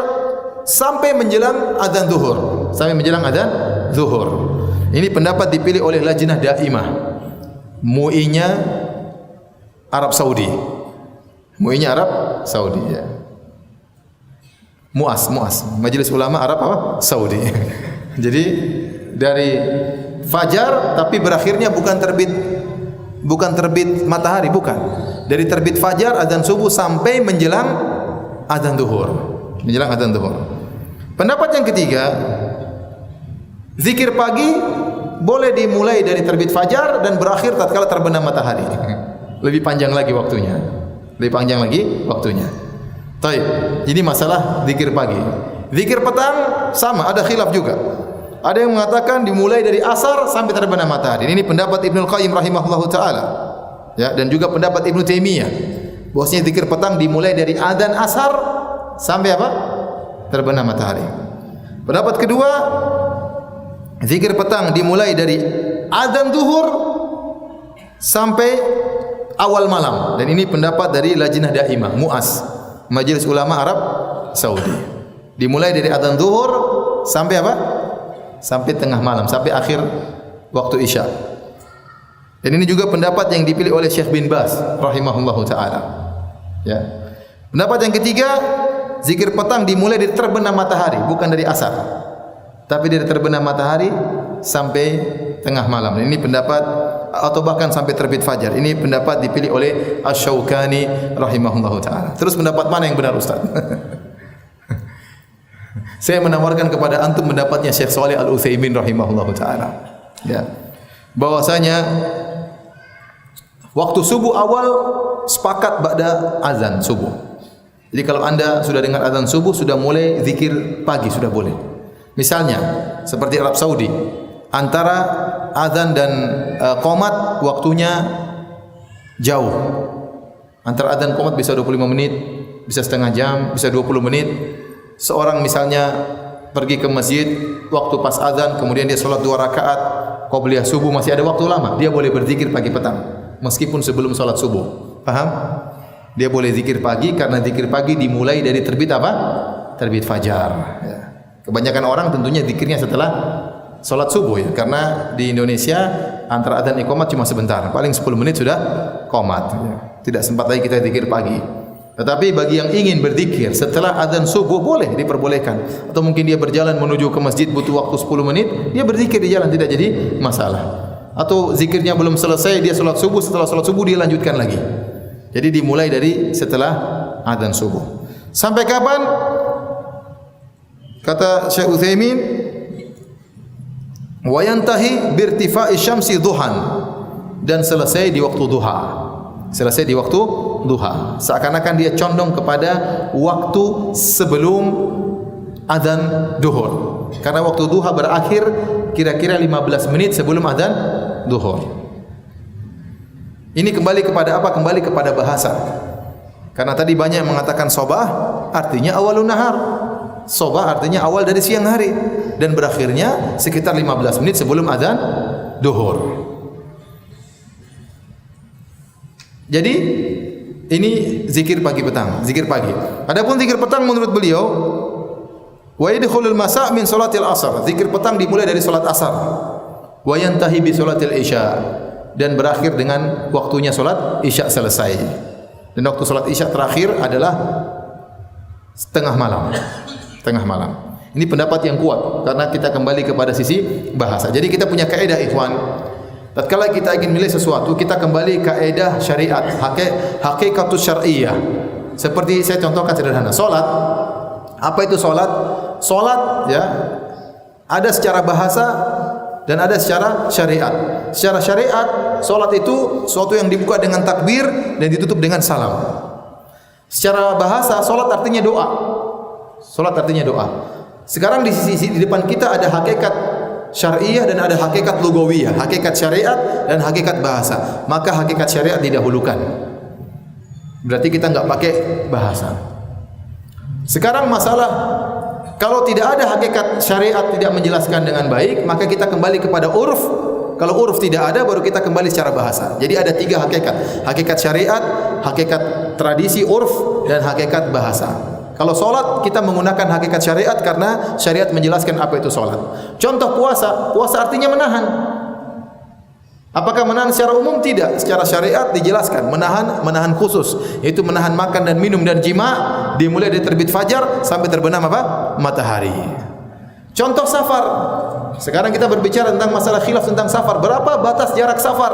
S1: sampai menjelang azan zuhur. Sampai menjelang azan zuhur. Ini pendapat dipilih oleh Lajnah Daimah, MUI-nya Arab Saudi. MUI-nya Arab Saudi ya. MUAS, Majelis Ulama Arab apa? Saudi. Jadi dari fajar tapi berakhirnya bukan terbit matahari, bukan. Dari terbit fajar azan subuh sampai menjelang azan zuhur. Menjelang azan zuhur. Pendapat yang ketiga, zikir pagi boleh dimulai dari terbit fajar dan berakhir tatkala terbenam matahari. Lebih panjang lagi waktunya. Baik, ini masalah zikir pagi. Zikir petang sama, ada khilaf juga. Ada yang mengatakan dimulai dari asar sampai terbenam matahari. Ini pendapat Ibnul Qayyim rahimahullahu taala. Ya, dan juga pendapat Ibnu Taimiyah. Bahwasanya zikir petang dimulai dari adzan asar sampai apa? Terbenam matahari. Pendapat kedua, zikir petang dimulai dari adzan zuhur sampai awal malam. Dan ini pendapat dari Lajnah Daimah, MUAS, Majelis Ulama Arab Saudi. Dimulai dari adzan zuhur sampai apa? Sampai tengah malam, sampai akhir waktu Isya. Dan ini juga pendapat yang dipilih oleh Syekh bin Baz rahimahullahu taala. Ya. Pendapat yang ketiga, zikir petang dimulai dari terbenam matahari, bukan dari asar. Tapi dari terbenam matahari sampai tengah malam. Ini pendapat, atau bahkan sampai terbit fajar. Ini pendapat dipilih oleh Asy-Syaukani rahimahullahu taala. Terus pendapat mana yang benar, Ustaz? Saya menawarkan kepada antum pendapatnya Syekh Shalih Al-Utsaimin rahimahullahu taala. Ya. Bahwasanya waktu subuh awal sepakat ba'da azan subuh. Jadi kalau anda sudah dengar azan subuh, sudah mulai zikir pagi, sudah boleh. Misalnya seperti Arab Saudi, antara azan dan qomat waktunya jauh. Antara azan qomat bisa 25 menit, bisa setengah jam, bisa 20 menit. Seorang misalnya pergi ke masjid waktu pas azan, kemudian dia sholat 2 rakaat qabliyah subuh, masih ada waktu lama, dia boleh berzikir pagi petang meskipun sebelum sholat subuh. Paham? Dia boleh zikir pagi karena zikir pagi dimulai dari terbit apa? Terbit fajar. Ya. Kebanyakan orang tentunya zikirnya setelah sholat subuh ya, karena di Indonesia antara adzan iqamat cuma sebentar, paling 10 menit sudah qomat. Ya. Tidak sempat lagi kita zikir pagi. Tetapi bagi yang ingin berzikir setelah adzan subuh boleh, diperbolehkan. Atau mungkin dia berjalan menuju ke masjid butuh waktu 10 menit, dia berzikir di jalan, tidak jadi masalah. Atau zikirnya belum selesai, dia salat subuh, setelah salat subuh dia lanjutkan lagi. Jadi dimulai dari setelah adzan subuh. Sampai kapan? Kata Syekh Utsaimin, wa yantahi birtifa'i syamsi duhan, dan selesai di waktu duha. Selesai di waktu duha. Seakan-akan dia condong kepada waktu sebelum adzan duhur. Karena waktu duha berakhir kira-kira 15 menit sebelum adzan duhur. Ini kembali kepada apa? Kembali kepada bahasa. Karena tadi banyak yang mengatakan sobah artinya awalun nahar. Sobah artinya awal dari siang hari dan berakhirnya sekitar 15 menit sebelum azan duhur. Jadi ini zikir pagi petang, zikir pagi. Adapun zikir petang menurut beliau wa yadkhulul masa' min salatil asar. Zikir petang dimulai dari salat asar. Wa yantahi bi salatil isya dan berakhir dengan waktunya salat isya selesai. Dan waktu salat isya terakhir adalah setengah malam. Tengah malam. Ini pendapat yang kuat karena kita kembali kepada sisi bahasa. Jadi kita punya kaidah ikhwan. Tatkala kita ingin milih sesuatu, kita kembali kaidah syariat, hakikatus syar'iyyah. Seperti saya contohkan sederhana, salat. Apa itu salat? Salat ya ada secara bahasa dan ada secara syariat. Secara syariat, salat itu sesuatu yang dibuka dengan takbir dan ditutup dengan salam. Secara bahasa, salat artinya doa. Salat artinya doa. Sekarang di sisi di depan kita ada hakikat syariah dan ada hakikat lugawiyah, hakikat syariat dan hakikat bahasa. Maka hakikat syariat didahulukan. Berarti kita enggak pakai bahasa. Sekarang masalah kalau tidak ada hakikat syariat tidak menjelaskan dengan baik, maka kita kembali kepada uruf. Kalau uruf tidak ada, baru kita kembali secara bahasa. Jadi ada 3 hakikat. Hakikat syariat, hakikat tradisi uruf dan hakikat bahasa. Kalau solat kita menggunakan hakikat syariat karena syariat menjelaskan apa itu solat. Contoh puasa, puasa artinya menahan. Apakah menahan secara umum? Tidak. Secara syariat dijelaskan menahan khusus, yaitu menahan makan dan minum dan jima dimulai dari terbit fajar sampai terbenam apa? Matahari. Contoh safar. Sekarang kita berbicara tentang masalah khilaf tentang safar. Berapa batas jarak safar?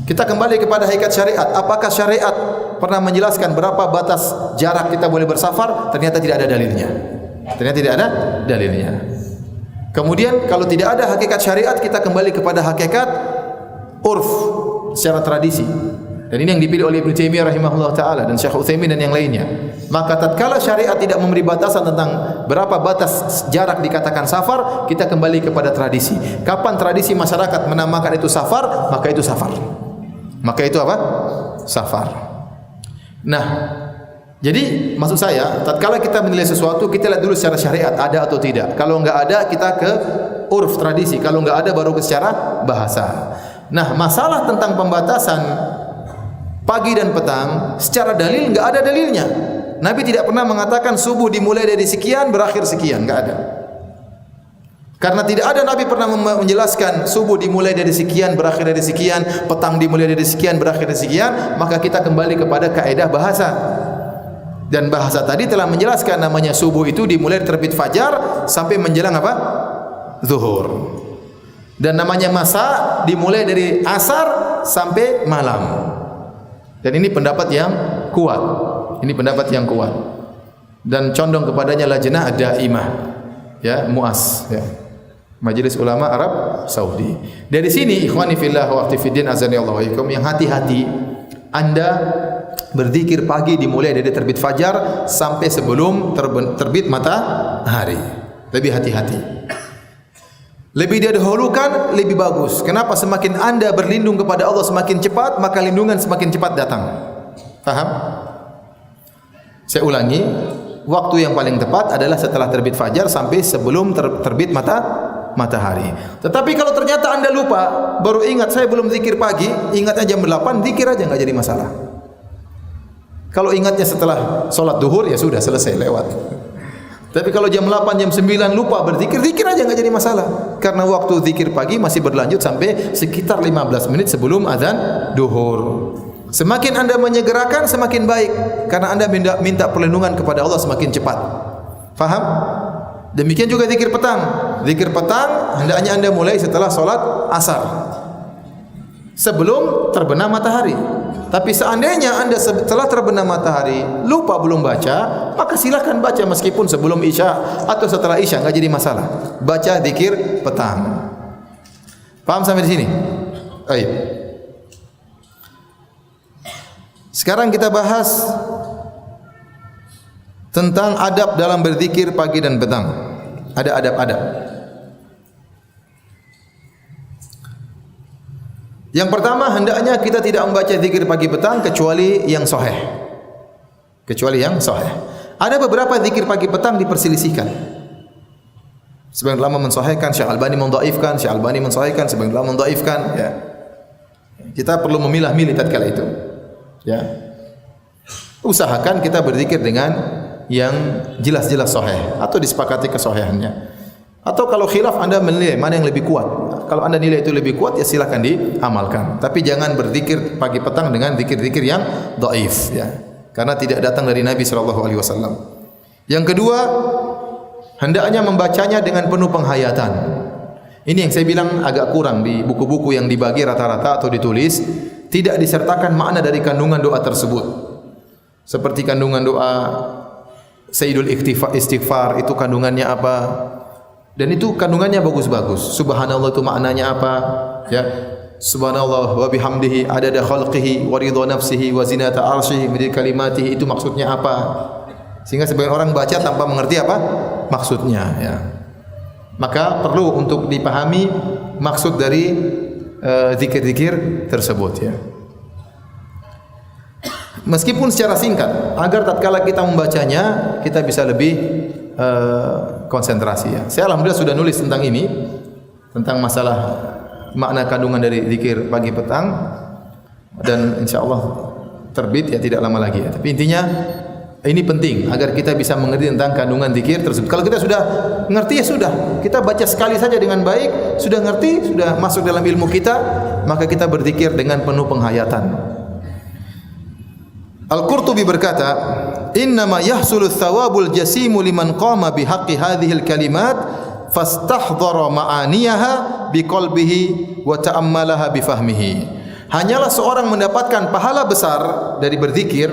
S1: Kita kembali kepada hakikat syariat. Apakah syariat pernah menjelaskan berapa batas jarak kita boleh bersafar? Ternyata tidak ada dalilnya. Ternyata tidak ada dalilnya. Kemudian kalau tidak ada hakikat syariat, kita kembali kepada hakikat urf secara tradisi. Dan ini yang dipilih oleh Ibnu Taimiyah rahimahullah taala dan Syekh Utsaimin dan yang lainnya. Maka tatkala syariat tidak memberi batasan tentang berapa batas jarak dikatakan safar, kita kembali kepada tradisi. Kapan tradisi masyarakat menamakan itu safar, maka itu safar. Maka itu apa? Safar. Nah, jadi maksud saya, tatkala kita menilai sesuatu, kita lihat dulu secara syariat ada atau tidak. Kalau enggak ada, kita ke uruf tradisi. Kalau enggak ada, baru ke secara bahasa. Nah, masalah tentang pembatasan pagi dan petang, secara dalil enggak ada dalilnya. Nabi tidak pernah mengatakan subuh dimulai dari sekian, berakhir sekian, enggak ada. Karena tidak ada Nabi pernah menjelaskan subuh dimulai dari sekian, berakhir dari sekian, petang dimulai dari sekian, berakhir dari sekian, maka kita kembali kepada kaidah bahasa. Dan bahasa tadi telah menjelaskan namanya subuh itu dimulai terbit fajar sampai menjelang apa? Zuhur. Dan namanya masa dimulai dari asar sampai malam. Dan ini pendapat yang kuat. Ini pendapat yang kuat. Dan condong kepadanya lajnah ad-daimah. Ya, MUAS, ya. Majelis Ulama Arab Saudi. Dari sini ikhwani fillah wa akhtifiddin azani Allah wa ikum, yang hati-hati Anda berzikir pagi dimulai dari terbit fajar sampai sebelum terbit matahari. Lebih hati-hati. Lebih didahulukan, lebih bagus. Kenapa? Semakin Anda berlindung kepada Allah semakin cepat, maka lindungan semakin cepat datang. Faham? Saya ulangi, waktu yang paling tepat adalah setelah terbit fajar sampai sebelum terbit matahari. Tetapi kalau ternyata Anda lupa, baru ingat saya belum zikir pagi, ingatnya jam 8, zikir aja enggak jadi masalah. Kalau ingatnya setelah solat duhur, ya sudah selesai, lewat. Tapi kalau jam 8, jam 9 lupa berzikir, zikir aja enggak jadi masalah. Karena waktu zikir pagi masih berlanjut sampai sekitar 15 menit sebelum azan duhur. Semakin Anda menyegerakan, semakin baik. Karena Anda minta perlindungan kepada Allah semakin cepat. Faham? Demikian juga zikir petang. Zikir petang hendaknya Anda mulai setelah solat asar, sebelum terbenam matahari. Tapi seandainya Anda setelah terbenam matahari lupa belum baca, maka silakan baca meskipun sebelum isya atau setelah isya, enggak jadi masalah. Baca zikir petang. Paham sampai di sini? Baik. Sekarang kita bahas tentang adab dalam berzikir pagi dan petang. Ada adab-adab. Yang pertama, hendaknya kita tidak membaca zikir pagi petang kecuali yang sahih. Kecuali yang sahih. Ada beberapa zikir pagi petang diperselisihkan. Sebagian ulama mensahihkan, Syekh Albani mendhaifkan, Syekh Albani mensahihkan, sebagian ulama mendhaifkan, ya. Kita perlu memilah-milih tatkala itu. Ya. Usahakan kita berzikir dengan yang jelas-jelas sahih atau disepakati kesahihannya. Atau kalau khilaf Anda menilai mana yang lebih kuat. Kalau Anda nilai itu lebih kuat, ya silakan diamalkan. Tapi jangan berzikir pagi petang dengan zikir-zikir yang dhaif, ya. Karena tidak datang dari Nabi sallallahu alaihi wasallam. Yang kedua, hendaknya membacanya dengan penuh penghayatan. Ini yang saya bilang agak kurang di buku-buku yang dibagi rata-rata atau ditulis, tidak disertakan makna dari kandungan doa tersebut. Seperti kandungan doa Sayyidul Istighfar, itu kandungannya apa? Dan itu kandungannya bagus-bagus. Subhanallah itu maknanya apa? Ya. Subhanallah wa bihamdihi adada khalqihi wa ridha nafsihi wa zinata arsyihi min kalimatihi, itu maksudnya apa? Sehingga sebagian orang baca tanpa mengerti apa maksudnya, ya. Maka perlu untuk dipahami maksud dari zikir-zikir tersebut, ya. Meskipun secara singkat, agar tatkala kita membacanya kita bisa lebih konsentrasi, ya. Saya alhamdulillah sudah nulis tentang ini, tentang masalah makna kandungan dari zikir pagi petang, dan insyaallah terbit ya tidak lama lagi, ya. Tapi intinya ini penting agar kita bisa mengerti tentang kandungan zikir tersebut. Kalau kita sudah mengerti, ya sudah, kita baca sekali saja dengan baik, sudah ngerti, sudah masuk dalam ilmu kita, maka kita berzikir dengan penuh penghayatan. Al-Qurtubi berkata, "Innama yahsulu thawabul jasimu liman qama bihaqqi hadhil kalimat fastahdhara ma'aniyaha biqalbihi wa ta'ammalaha bifahmihi." Hanyalah seorang mendapatkan pahala besar dari berzikir,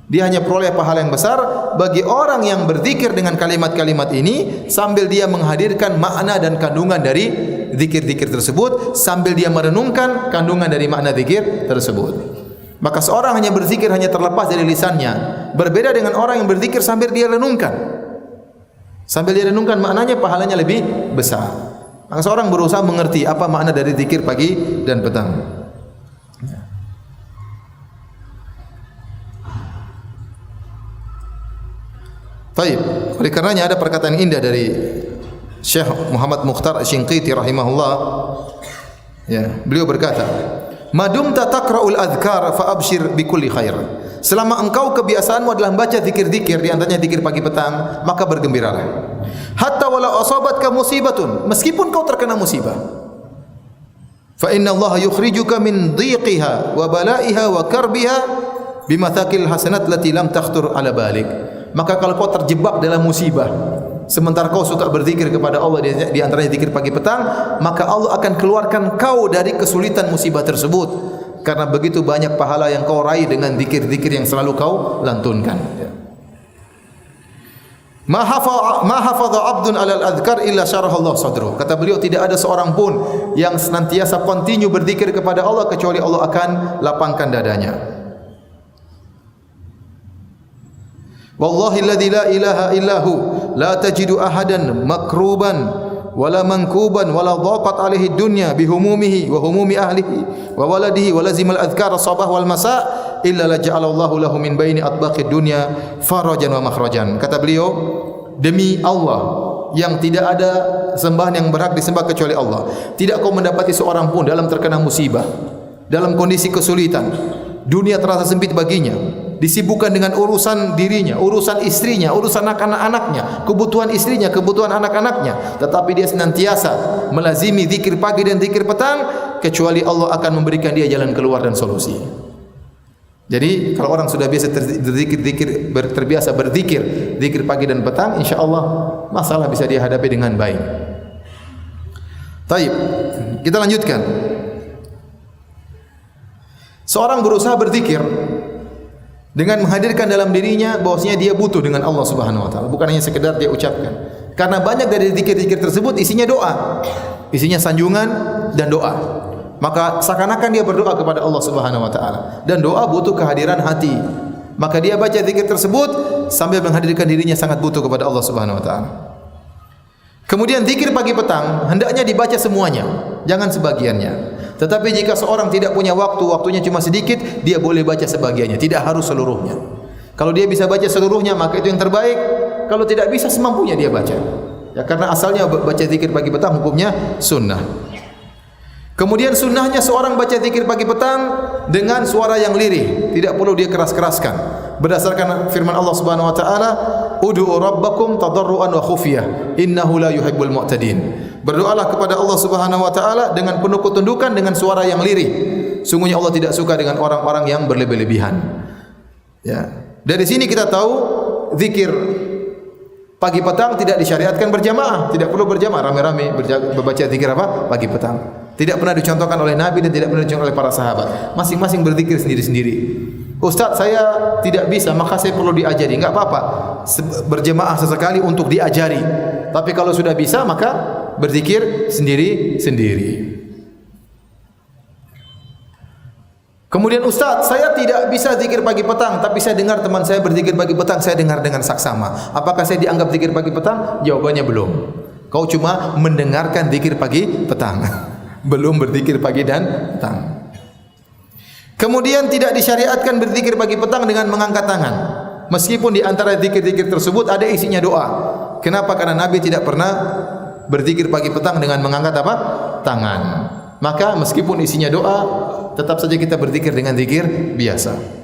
S1: dia hanya peroleh pahala yang besar bagi orang yang berzikir dengan kalimat-kalimat ini sambil dia menghadirkan makna dan kandungan dari zikir-zikir tersebut, sambil dia merenungkan kandungan dari makna zikir tersebut. Maka seorang hanya berzikir hanya terlepas dari lisannya, berbeda dengan orang yang berzikir sambil dia renungkan. Sambil dia renungkan maknanya, pahalanya lebih besar. Maka seorang berusaha mengerti apa makna dari zikir pagi dan petang. Baik, oleh karenanya ada perkataan indah dari Syekh Muhammad Mukhtar Asy-Shinqiti rahimahullah. Ya, beliau berkata, "Madumta taqra'ul adhkar fa abshir bikulli khair." Selama engkau kebiasaanmu adalah membaca zikir-zikir, di antaranya zikir pagi petang, maka bergembiralah. Hatta walau asabatka musibatun, meskipun kau terkena musibah. Fa inna Allah yukhrijuka min dhiqiha wa balaiha wa karbiha bimathaqil hasanat lati lam takhtur ala balik. Maka kalau kau terjebak dalam musibah, sementara kau suka berzikir kepada Allah di antaranya zikir pagi petang, maka Allah akan keluarkan kau dari kesulitan musibah tersebut. Karena begitu banyak pahala yang kau raih dengan zikir-zikir yang selalu kau lantunkan. Ma hafadha 'abdun 'alal adhkar illa syarahallahu sadruh. Kata beliau, tidak ada seorang pun yang senantiasa continue berzikir kepada Allah kecuali Allah akan lapangkan dadanya. Wallahi alladzi la ilaha illahu la tajidu ahadan makruban wala mankuban wala dhaqat alaihi dunya bihumumihi wa humumi ahlihi wa waladihi wa lazimal adhkar sabah wal masa illa la ja'alallahu lahu min baini atbaqid dunya farajan wa makhrajan. Kata beliau, demi Allah yang tidak ada sembahan yang berhak disembah kecuali Allah, tidak kau mendapati seorang pun dalam terkena musibah, dalam kondisi kesulitan, dunia terasa sempit baginya, disibukkan dengan urusan dirinya, urusan istrinya, urusan anak-anaknya, kebutuhan istrinya, kebutuhan anak-anaknya, tetapi dia senantiasa melazimi zikir pagi dan zikir petang, kecuali Allah akan memberikan dia jalan keluar dan solusi. Jadi kalau orang sudah biasa terbiasa berzikir, zikir pagi dan petang, insya-Allah masalah bisa dia hadapi dengan baik. Baik, kita lanjutkan. Seorang berusaha berzikir dengan menghadirkan dalam dirinya bahwasanya dia butuh dengan Allah Subhanahu wa taala, bukan hanya sekedar dia ucapkan. Karena banyak dari zikir-zikir tersebut isinya doa, isinya sanjungan dan doa. Maka seakan-akan dia berdoa kepada Allah Subhanahu wa taala, dan doa butuh kehadiran hati. Maka dia baca zikir tersebut sambil menghadirkan dirinya sangat butuh kepada Allah Subhanahu wa taala. Kemudian zikir pagi petang hendaknya dibaca semuanya, jangan sebagiannya. Tetapi jika seorang tidak punya waktu, waktunya cuma sedikit, dia boleh baca sebagiannya, tidak harus seluruhnya. Kalau dia bisa baca seluruhnya, maka itu yang terbaik. Kalau tidak bisa, semampunya dia baca. Ya, karena asalnya baca zikir pagi petang hukumnya sunnah. Kemudian sunnahnya seorang baca zikir pagi petang dengan suara yang lirih, tidak perlu dia keras-keraskan. Berdasarkan firman Allah Subhanahu wa taala, "Ud'u rabbakum tadarruan wa khufyah, innahu la yuhibbul mu'tadin." Berdoalah kepada Allah Subhanahu wa taala dengan penuh ketundukan dengan suara yang lirih. Sungguhnya Allah tidak suka dengan orang-orang yang berlebih-lebihan. Ya. Dari sini kita tahu zikir pagi petang tidak disyariatkan berjamaah, tidak perlu berjamaah rame-rame membaca zikir apa? Pagi petang. Tidak pernah dicontohkan oleh Nabi dan tidak pernah dicontohkan oleh para sahabat. Masing-masing berzikir sendiri-sendiri. Ustaz, saya tidak bisa, maka saya perlu diajari. Enggak apa-apa. Berjamaah sesekali untuk diajari. Tapi kalau sudah bisa, maka berzikir sendiri-sendiri. Kemudian Ustaz, saya tidak bisa zikir pagi petang, tapi saya dengar teman saya berzikir pagi petang, saya dengar dengan saksama. Apakah saya dianggap zikir pagi petang? Jawabannya belum. Kau cuma mendengarkan zikir pagi petang. Belum berzikir pagi dan petang. Kemudian tidak disyariatkan berzikir pagi petang dengan mengangkat tangan. Meskipun di antara zikir-zikir tersebut ada isinya doa. Kenapa? Karena Nabi tidak pernah berzikir pagi petang dengan mengangkat apa? Tangan. Maka meskipun isinya doa, tetap saja kita berzikir dengan zikir biasa.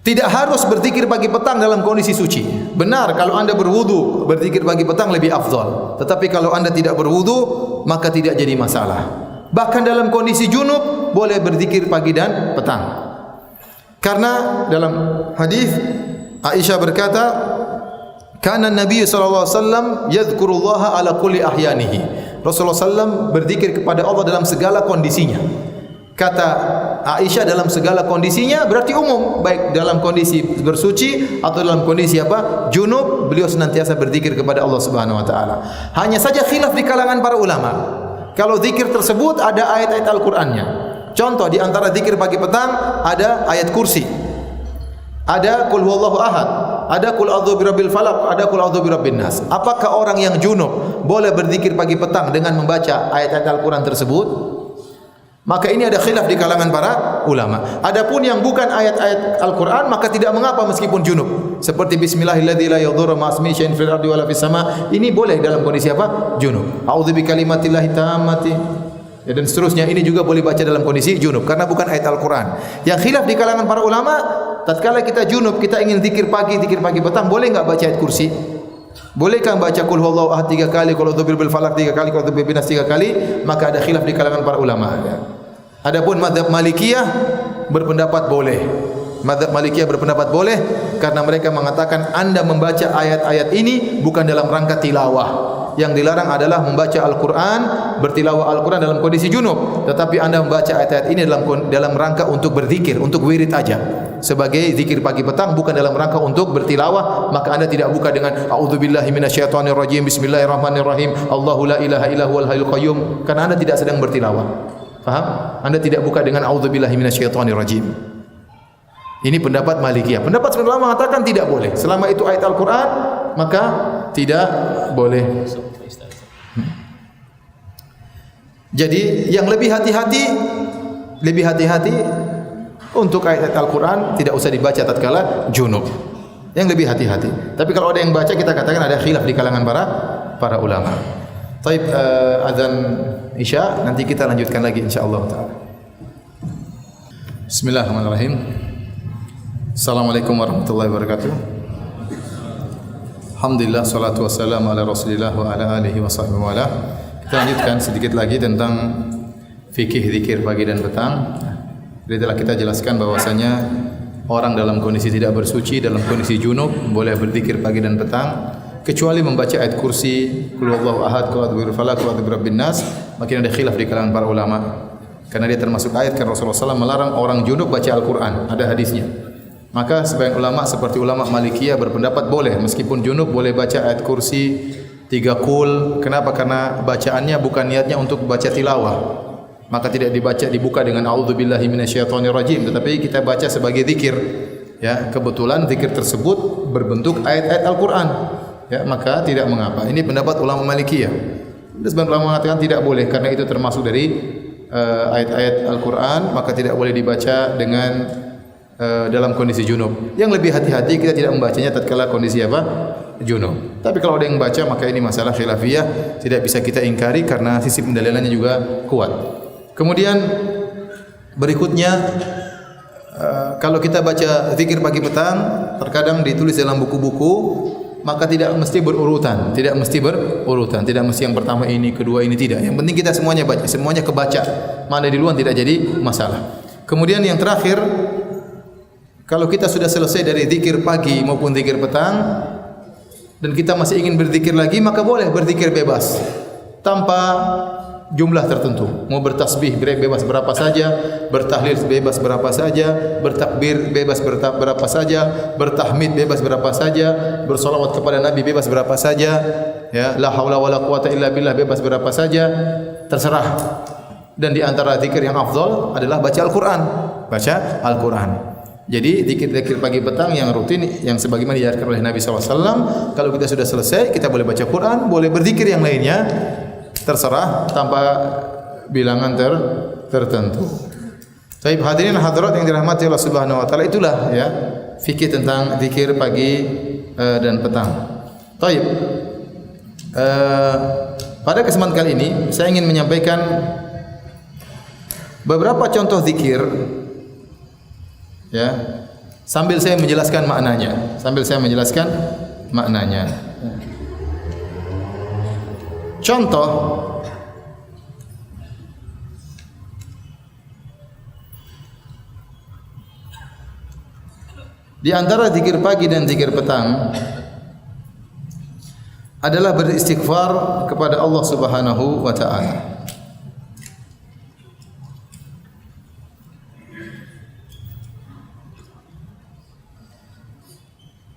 S1: Tidak harus berzikir pagi petang dalam kondisi suci. Benar kalau Anda berwudu, berzikir pagi petang lebih afdal. Tetapi kalau Anda tidak berwudu, maka tidak jadi masalah. Bahkan dalam kondisi junub boleh berzikir pagi dan petang. Karena dalam hadis Aisyah berkata, "Kana Nabi sallallahu alaihi wasallam yadhkurullaha ala kulli ahyanihi." Rasulullah sallam berzikir kepada Allah dalam segala kondisinya. Kata Aisyah dalam segala kondisinya berarti umum, baik dalam kondisi bersuci atau dalam kondisi apa? Junub, beliau senantiasa berzikir kepada Allah Subhanahu wa taala. Hanya saja khilaf di kalangan para ulama. Kalau zikir tersebut ada ayat-ayat Al-Qur'annya. Contoh di antara zikir pagi petang ada ayat kursi. Ada qul huwallahu ahad, ada qul a'udzu birabbil falaq, ada qul a'udzu birabbin nas. Apakah orang yang junub boleh berzikir pagi petang dengan membaca ayat-ayat Al-Qur'an tersebut? Maka ini ada khilaf di kalangan para ulama. Adapun yang bukan ayat-ayat Al-Qur'an maka tidak mengapa meskipun junub. Seperti bismillahilladzi la yadhurru ma'asmihi syai'un fil ardi wala fis sama'. Ini boleh dalam kondisi apa? Junub. A'udzu bikalimatillahi tammati. Ya, dan seterusnya ini juga boleh baca dalam kondisi junub karena bukan ayat Al-Qur'an. Yang khilaf di kalangan para ulama, tatkala kita junub, kita ingin zikir pagi petang, boleh enggak baca ayat kursi? Bolehkah baca qul huwallahu ahad 3 kali, qul a'udzu birabbil falaq 3 kali, qul a'udzu birabbin nas 3 kali? Maka ada khilaf di kalangan para ulama. Adapun mazhab Malikiyah berpendapat boleh. Mazhab Malikiyah berpendapat boleh karena mereka mengatakan Anda membaca ayat-ayat ini bukan dalam rangka tilawah. Yang dilarang adalah membaca Al-Qur'an, bertilawah Al-Qur'an dalam kondisi junub, tetapi Anda membaca ayat-ayat ini dalam rangka untuk berzikir, untuk wirid aja. Sebagai zikir pagi petang, bukan dalam rangka untuk bertilawah, maka Anda tidak buka dengan a'udzubillahi minasyaitonir rajim, bismillahirrahmanirrahim, Allahu la ilaha illa huwal hayyul qayyum, karena Anda tidak sedang bertilawah. Paham? Anda tidak buka dengan a'udzubillahi minasyaitonir rajim. Ini pendapat Malikiyah. Pendapat ulama mengatakan tidak boleh. Selama itu ayat Al-Qur'an, maka tidak boleh. Jadi yang lebih hati-hati untuk ayat Al-Quran tidak usah dibaca tatkala junub. Yang lebih hati-hati. Tapi kalau ada yang baca, kita katakan ada khilaf di kalangan para ulama. Taib, azan Isya, nanti kita lanjutkan lagi insyaallah taala. Bismillahirrahmanirrahim. Assalamualaikum warahmatullahi wabarakatuh. Alhamdulillah, salatu wassalamu ala Rasulillah wa ala alihi wa sahbihi wa ala. Kita lanjutkan sedikit lagi tentang fikih zikir pagi dan petang. Jadi telah kita jelaskan bahwasanya orang dalam kondisi tidak bersuci, dalam kondisi junub boleh berzikir pagi dan petang kecuali membaca ayat kursi, qul huwallahu ahad, qul a'udzu birabbil falaq, qul a'udzu birabbin nas. Makin ada khilaf di kalangan para ulama. Karena dia termasuk ayat kan Rasulullah SAW melarang orang junub baca Al-Qur'an, ada hadisnya. Maka sebagian ulama seperti ulama Malikiyah berpendapat boleh meskipun junub boleh baca ayat kursi 3 qul. Kenapa? Karena bacaannya bukan niatnya untuk baca tilawah. Maka tidak dibuka dengan a'udzubillahi minasyaitonir rajim, tetapi kita baca sebagai zikir. Ya, kebetulan zikir tersebut berbentuk ayat-ayat Al-Qur'an. Ya, maka tidak mengapa. Ini pendapat ulama Malikiyah. Sebagian ulama mengatakan tidak boleh karena itu termasuk dari ayat-ayat Al-Quran, maka tidak boleh dibaca dengan dalam kondisi junub. Yang lebih hati-hati kita tidak membacanya tatkala kondisi apa? Junub. Tapi kalau ada yang baca maka ini masalah khilafiyah, tidak bisa kita ingkari karena sisi pendalilannya juga kuat. Kemudian berikutnya kalau kita baca zikir pagi petang terkadang ditulis dalam buku-buku, maka tidak mesti berurutan, tidak mesti yang pertama ini, kedua ini, tidak. Yang penting kita semuanya baca, semuanya kebaca. Mana di luar tidak jadi masalah. Kemudian yang terakhir, kalau kita sudah selesai dari zikir pagi maupun zikir petang dan kita masih ingin berzikir lagi, maka boleh berzikir bebas tanpa jumlah tertentu. Mau bertasbih bebas berapa saja, bertahlil bebas berapa saja, bertakbir bebas berapa saja, bertahmid bebas berapa saja, bersolawat kepada Nabi bebas berapa saja, ya, la haula wala quwata illa billah bebas berapa saja, terserah. Dan di antara zikir yang afdal adalah baca Al-Quran. Jadi zikir-zikir pagi petang yang rutin, yang sebagaimana diajarkan oleh Nabi SAW, kalau kita sudah selesai, kita boleh baca Quran, boleh berzikir yang lainnya, terserah tanpa bilangan tertentu. Baik, hadirin hadirat yang dirahmati Allah Subhanahu wa taala, itulah ya fikih tentang zikir pagi dan petang. Baik. Pada kesempatan kali ini saya ingin menyampaikan beberapa contoh zikir ya, sambil saya menjelaskan maknanya. Contoh di antara zikir pagi dan zikir petang adalah beristighfar kepada Allah Subhanahu wa taala.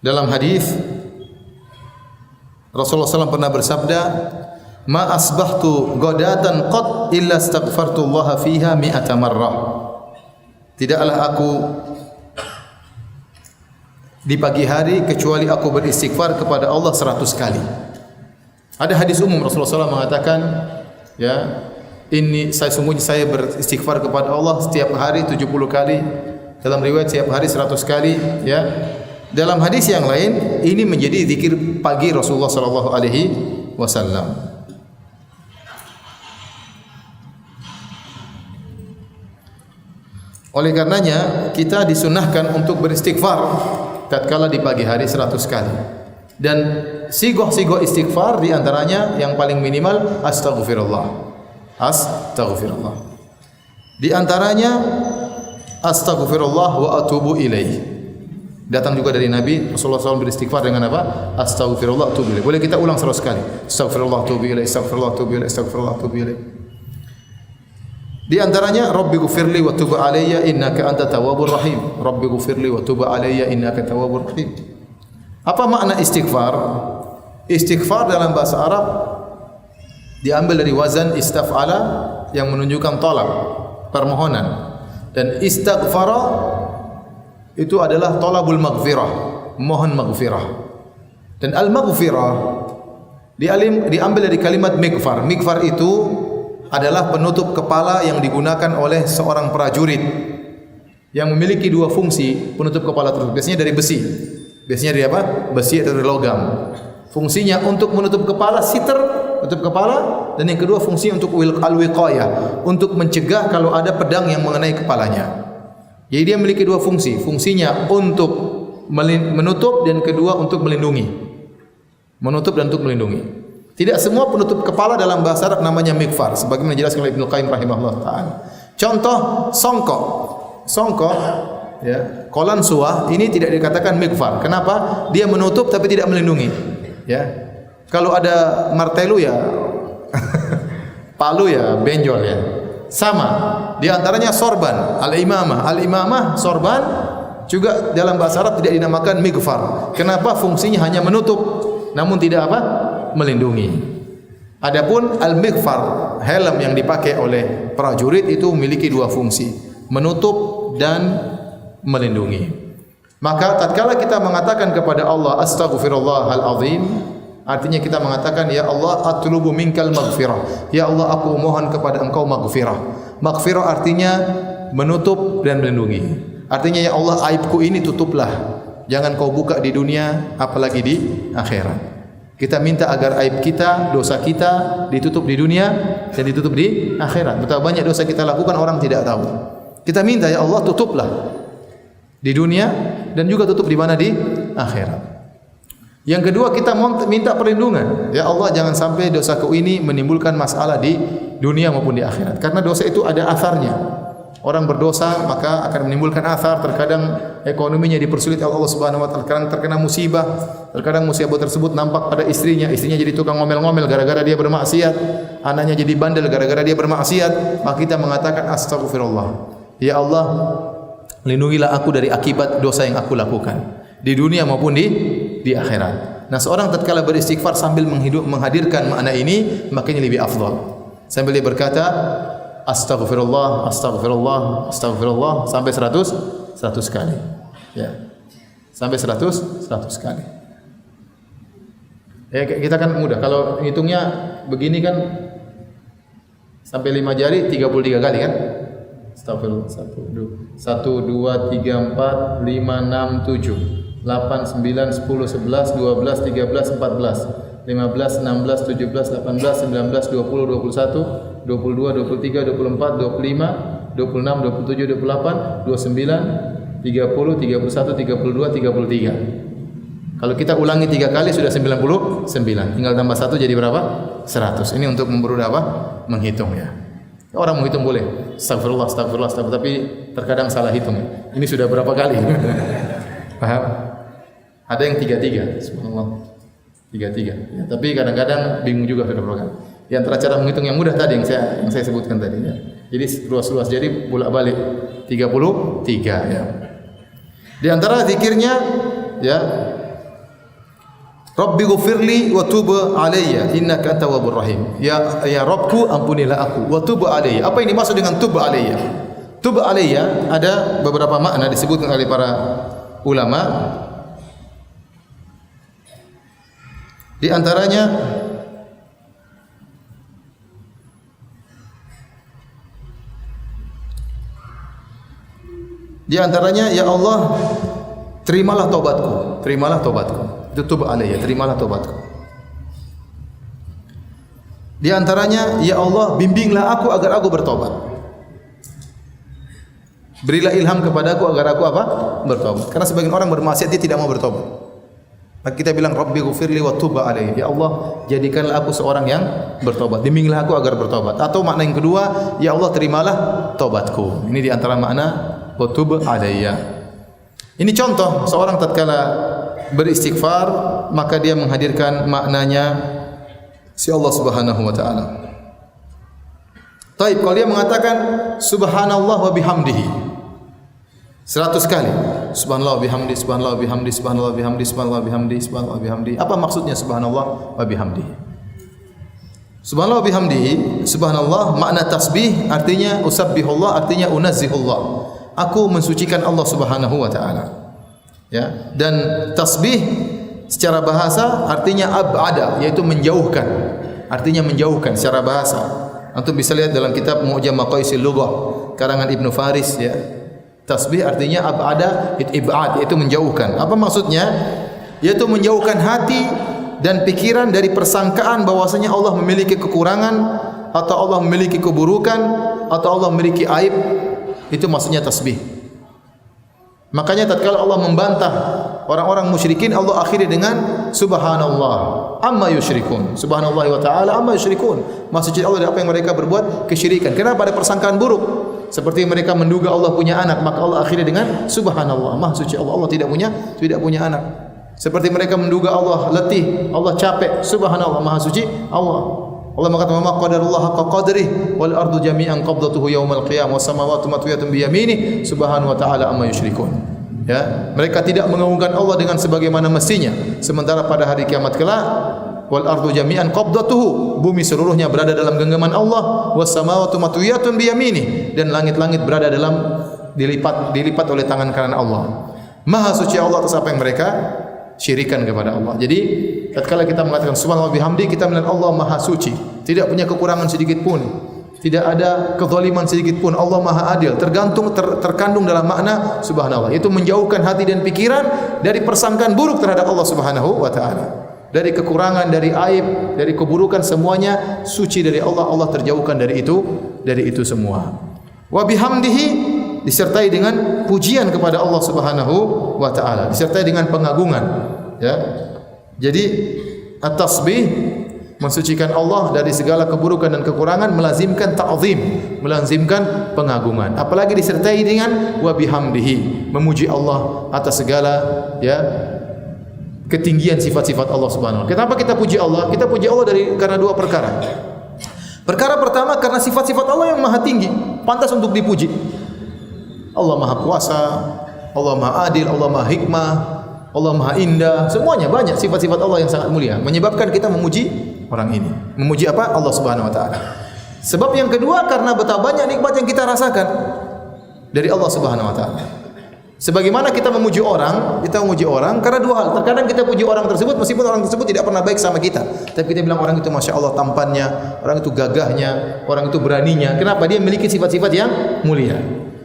S1: Dalam hadis Rasulullah SAW pernah bersabda, "Ma asbahtu ghadatan qat illa astaghfartullah fiha mi'ata marrah." Tidaklah aku di pagi hari kecuali aku beristighfar kepada Allah 100 kali. Ada hadis umum Rasulullah SAW mengatakan, ya, saya beristighfar kepada Allah setiap hari 70 kali. Dalam riwayat setiap hari 100 kali, ya. Dalam hadis yang lain, ini menjadi zikir pagi Rasulullah sallallahu alaihi wasallam. Oleh karenanya, kita disunahkan untuk beristighfar tatkala di pagi hari 100 kali. Dan sigoh-sigoh istighfar di antaranya yang paling minimal astaghfirullah. Di antaranya astaghfirullah wa atubu ilaih. Datang juga dari Nabi Rasulullah SAW beristighfar dengan apa? Astaghfirullah atubu ilaih. Boleh kita ulang 100 kali. Astaghfirullah atubu ilaih, astaghfirullah atubu ilaih, astaghfirullah atubu ilaih. Di antaranya Rabbighfirli wa tub alayya innaka antat tawwabur rahim. Rabbighfirli wa tub alayya innaka tawwabur rahim. Apa makna istighfar? Istighfar dalam bahasa Arab diambil dari wazan istaf'ala yang menunjukkan talab, permohonan. Dan istaghfara itu adalah talabul maghfirah, mohon maghfirah. Dan al-maghfirah diambil dari kalimat mikfar. Mikfar itu adalah penutup kepala yang digunakan oleh seorang prajurit yang memiliki dua fungsi penutup kepala tersebut. Biasanya dari besi. Biasanya dari apa? Besi atau dari logam. Fungsinya untuk menutup kepala, siter, tutup kepala, dan yang kedua fungsi untuk al-wiqayah, untuk mencegah kalau ada pedang yang mengenai kepalanya. Jadi dia memiliki dua fungsi. Fungsinya untuk menutup dan kedua untuk melindungi. Menutup dan untuk melindungi. Tidak semua penutup kepala dalam bahasa Arab namanya mikfar, sebagaimana dijelaskan oleh Ibnu Qayyim rahimahullah taala. Contoh songkok. Songkok, ya, kolan suah ini tidak dikatakan mikfar. Kenapa? Dia menutup tapi tidak melindungi. Ya. Kalau ada martelu ya palu ya benjol ya. Sama. Di antaranya sorban, al-imamah. Al-imamah, sorban juga dalam bahasa Arab tidak dinamakan mikfar. Kenapa? Fungsinya hanya menutup, namun tidak apa? Melindungi. Adapun al-mikfar, helm yang dipakai oleh prajurit itu memiliki dua fungsi, menutup dan melindungi. Maka tatkala kita mengatakan kepada Allah astaghfirullahal azim, Artinya kita mengatakan, ya Allah, atlubu minkal maghfirah. Ya Allah, aku mohon kepada Engkau maghfirah. Maghfirah artinya menutup dan melindungi. Artinya, ya Allah, aibku ini tutuplah. Jangan kau buka di dunia, apalagi di akhirat. Kita minta agar aib kita, dosa kita ditutup di dunia dan ditutup di akhirat. Betapa banyak dosa kita lakukan orang tidak tahu. Kita minta, ya Allah, tutuplah di dunia dan juga tutup di mana, di akhirat. Yang kedua, kita minta perlindungan. Ya Allah, jangan sampai dosaku ini menimbulkan masalah di dunia maupun di akhirat. Karena dosa itu ada atharnya. Orang berdosa maka akan menimbulkan athar. Terkadang ekonominya dipersulit oleh Allah Subhanahu wa taala, terkadang terkena musibah. Terkadang musibah tersebut nampak pada istrinya jadi tukang ngomel-ngomel gara-gara dia bermaksiat. Anaknya jadi bandel gara-gara dia bermaksiat. Maka kita mengatakan astagfirullah. Ya Allah, lindungilah aku dari akibat dosa yang aku lakukan di dunia maupun di akhirat. Nah, seorang tatkala beristighfar sambil menghadirkan makna ini, makanya lebih afdal. Sambil dia berkata astagfirullah, astagfirullah, astagfirullah sampai 100 kali. Ya. Sampai 100 kali. Ya, kita kan mudah. Kalau hitungnya begini kan sampai 5 jari 33 kali kan? Astagfirullah. 1 2 3 4 5 6 7 8, 9, 10, 11, 12, 13, 14, 15, 16, 17, 18, 19, 20, 21, 22, 23, 24, 25, 26, 27, 28, 29, 30, 31, 32, 33. Kalau kita ulangi 3 kali sudah 99. Tinggal tambah 1 jadi berapa? 100. Ini untuk mempermudah apa? Menghitung ya. Orang menghitung boleh. Astagfirullah, astagfirullah, astagfirullah, tapi terkadang salah hitung. Ini sudah berapa kali? Paham? Ada yang 33, subhanallah. 33. Ya, tapi kadang-kadang bingung juga sudah berapa kali. Di antara cara menghitung yang mudah tadi yang saya sebutkan tadi ya. Jadi luas-luas jadi bolak-balik 33 ya. Di antara zikirnya ya, Rabbi ghfirli wa tub alayya innaka tawwabur rahim. Ya Rabbku, ampunilah aku, wa tub alayya. Apa yang dimaksud dengan tub alayya? Tub alayya ada beberapa makna disebutkan oleh para ulama. Di antaranya ya Allah, terimalah taubatku, terimalah taubatku. Itu tub alayya, terimalah taubatku. Di antaranya, ya Allah, bimbinglah aku agar aku bertobat. Berilah ilham kepadaku agar aku apa? Bertobat. Karena sebagian orang bermaksiat dia tidak mau bertobat. Maka kita bilang Rabbi ghfirli wa tub alayya. Ya Allah, jadikanlah aku seorang yang bertobat. Bimbinglah aku agar bertobat. Atau makna yang kedua, ya Allah, terimalah taubatku. Ini di antara makna wa tub alayya. Ini contoh seorang tatkala beristighfar maka dia menghadirkan maknanya si Allah Subhanahu wa taala. Taib, kalau dia mengatakan subhanallah wa bihamdihi 100 kali. Subhanallah wa bihamdi, subhanallah wa bihamdi, subhanallah wa bihamdi, subhanallah wa bihamdi, subhanallah wa bihamdi. Apa maksudnya subhanallah wa bihamdi? Subhanallah wa bihamdi, subhanallah makna tasbih artinya usabbihullah, artinya unazzihullah. Aku mensucikan Allah Subhanahu wa taala. Ya, dan tasbih secara bahasa artinya ab'ada, yaitu menjauhkan. Artinya menjauhkan secara bahasa. Antum bisa lihat dalam kitab Mu'jam Maqaisil Lughah karangan Ibnu Faris ya. Tasbih artinya ab'ada, ib'ad, yaitu menjauhkan. Apa maksudnya? Yaitu menjauhkan hati dan pikiran dari persangkaan bahwasanya Allah memiliki kekurangan atau Allah memiliki keburukan atau Allah memiliki aib. Itu maksudnya tasbih. Makanya tatkala Allah membantah orang-orang musyrikin, Allah akhiri dengan subhanallah amma yusyrikun. Subhanallah wa ta'ala amma yusyrikun. Maksudnya Allah dari apa yang mereka berbuat kesyirikan. Kenapa? Ada persangkaan buruk. Seperti mereka menduga Allah punya anak, maka Allah akhiri dengan subhanallah, maha suci Allah. Allah tidak punya anak. Seperti mereka menduga Allah letih, Allah capek, subhanallah, maha suci Allah. Allah mengatakan ma qadarullah haqqa qadrih wal ardu jami'an qabdatuhu yaumal qiyamah was samawati matwiyatun bi yaminih subhanahu wa ta'ala amma yusyrikun. Ya, mereka tidak mengagungkan Allah dengan sebagaimana mestinya, sementara pada hari kiamat kelak wal ardu jami'an qabdatuhu, bumi seluruhnya berada dalam genggaman Allah, was samawati matwiyatun bi yaminih, dan langit-langit berada dalam dilipat oleh tangan kanan Allah. Maha suci Allah atas apa yang mereka syirikan kepada Allah. Jadi tatkala kita mengatakan subhanallah bihamdi, kita melihat Allah Maha suci, tidak punya kekurangan sedikit pun, tidak ada kezaliman sedikit pun. Allah Maha adil. Terkandung dalam makna subhanallah. Itu menjauhkan hati dan pikiran dari persangkaan buruk terhadap Allah Subhanahu wa taala. Dari kekurangan, dari aib, dari keburukan, semuanya suci dari Allah. Allah terjauhkan dari itu semua. Wa bihamdihi, disertai dengan pujian kepada Allah Subhanahu wa taala, disertai dengan pengagungan, ya. Jadi at-tasbih mensucikan Allah dari segala keburukan dan kekurangan, melazimkan ta'zim, melazimkan pengagungan. Apalagi disertai dengan wa bihamdihi, memuji Allah atas segala, ya, ketinggian sifat-sifat Allah Subhanahu wa taala. Kenapa kita puji Allah? Kita puji Allah karena dua perkara. Perkara pertama, karena sifat-sifat Allah yang maha tinggi, pantas untuk dipuji. Allah Maha Kuasa, Allah Maha Adil, Allah Maha Hikmah, Allah Maha Indah, semuanya banyak sifat-sifat Allah yang sangat mulia, menyebabkan kita memuji orang ini. Memuji apa? Allah Subhanahu wa taala. Sebab yang kedua, karena betapa banyak nikmat yang kita rasakan dari Allah Subhanahu wa taala. Sebagaimana kita memuji orang karena dua hal. Terkadang kita puji orang tersebut meskipun orang tersebut tidak pernah baik sama kita, tapi kita bilang orang itu masya Allah tampannya, orang itu gagahnya, orang itu beraninya. Kenapa? Dia memiliki sifat-sifat yang mulia.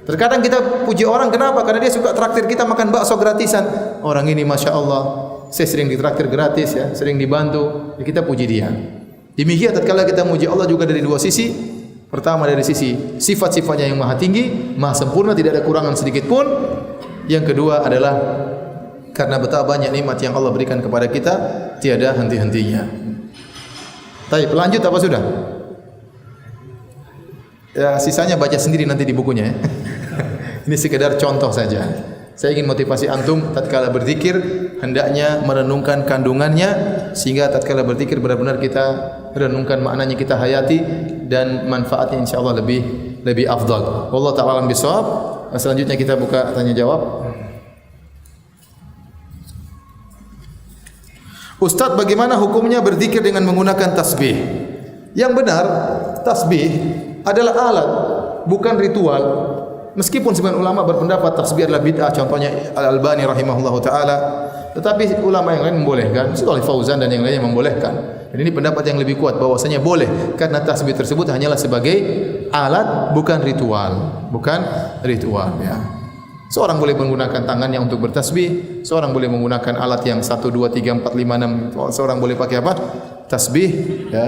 S1: Terkadang kita puji orang, kenapa? Karena dia suka traktir kita makan bakso gratisan. Orang ini masya Allah, saya sering ditraktir gratis, ya, sering dibantu, ya, kita puji dia. Demikian tatkala kita memuji Allah juga dari dua sisi. Pertama dari sisi sifat-sifatnya yang maha tinggi, maha sempurna, tidak ada kurangan sedikit pun. Yang kedua adalah karena betapa banyak nikmat yang Allah berikan kepada kita, tiada henti-hentinya. Baik, lanjut apa sudah? Ya, sisanya baca sendiri nanti di bukunya, ya. Ini sekedar contoh saja. Saya ingin motivasi antum tatkala berzikir hendaknya merenungkan kandungannya, sehingga tatkala berzikir benar-benar kita renungkan maknanya, kita hayati, dan manfaatnya insyaallah lebih afdal. Wallahu ta'ala alam bisawab. Selanjutnya kita buka tanya jawab. Ustaz, bagaimana hukumnya berzikir dengan menggunakan tasbih? Yang benar, tasbih adalah alat, bukan ritual. Meskipun sebagian ulama berpendapat tasbih adalah bid'ah, contohnya Al-Albani rahimahullahu taala, tetapi ulama yang lain membolehkan, Shalih Fauzan dan yang lainnya membolehkan. Dan ini pendapat yang lebih kuat bahwasanya boleh, karena tasbih tersebut hanyalah sebagai alat, bukan ritual, ya. Seorang boleh menggunakan tangannya untuk bertasbih, seorang boleh menggunakan alat yang 1 2 3 4 5 6, seorang boleh pakai apa? Tasbih, ya.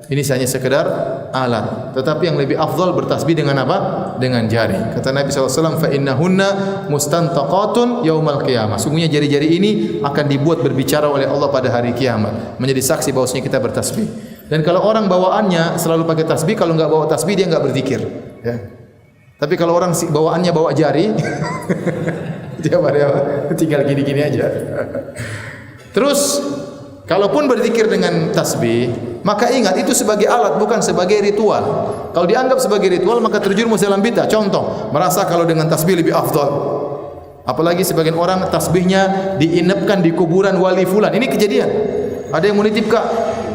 S1: Ini hanya sekedar alat. Tetapi yang lebih afdal bertasbih dengan apa? Dengan jari. Kata Nabi SAW, fa innahunna mustantaqatun yaumal qiyamah. Sungguhnya jari-jari ini akan dibuat berbicara oleh Allah pada hari kiamat, menjadi saksi bahwasanya kita bertasbih. Dan kalau orang bawaannya selalu pakai tasbih, kalau enggak bawa tasbih dia enggak berzikir, ya. Tapi kalau orang bawaannya bawa jari, dia tinggal gini-gini aja. Terus kalaupun berzikir dengan tasbih, maka ingat itu sebagai alat, bukan sebagai ritual. Kalau dianggap sebagai ritual, maka terjerumus dalam bid'ah. Contoh, merasa kalau dengan tasbih lebih afdal. Apalagi sebagian orang tasbihnya diinapkan di kuburan wali fulan. Ini kejadian. Ada yang menitip, Kak,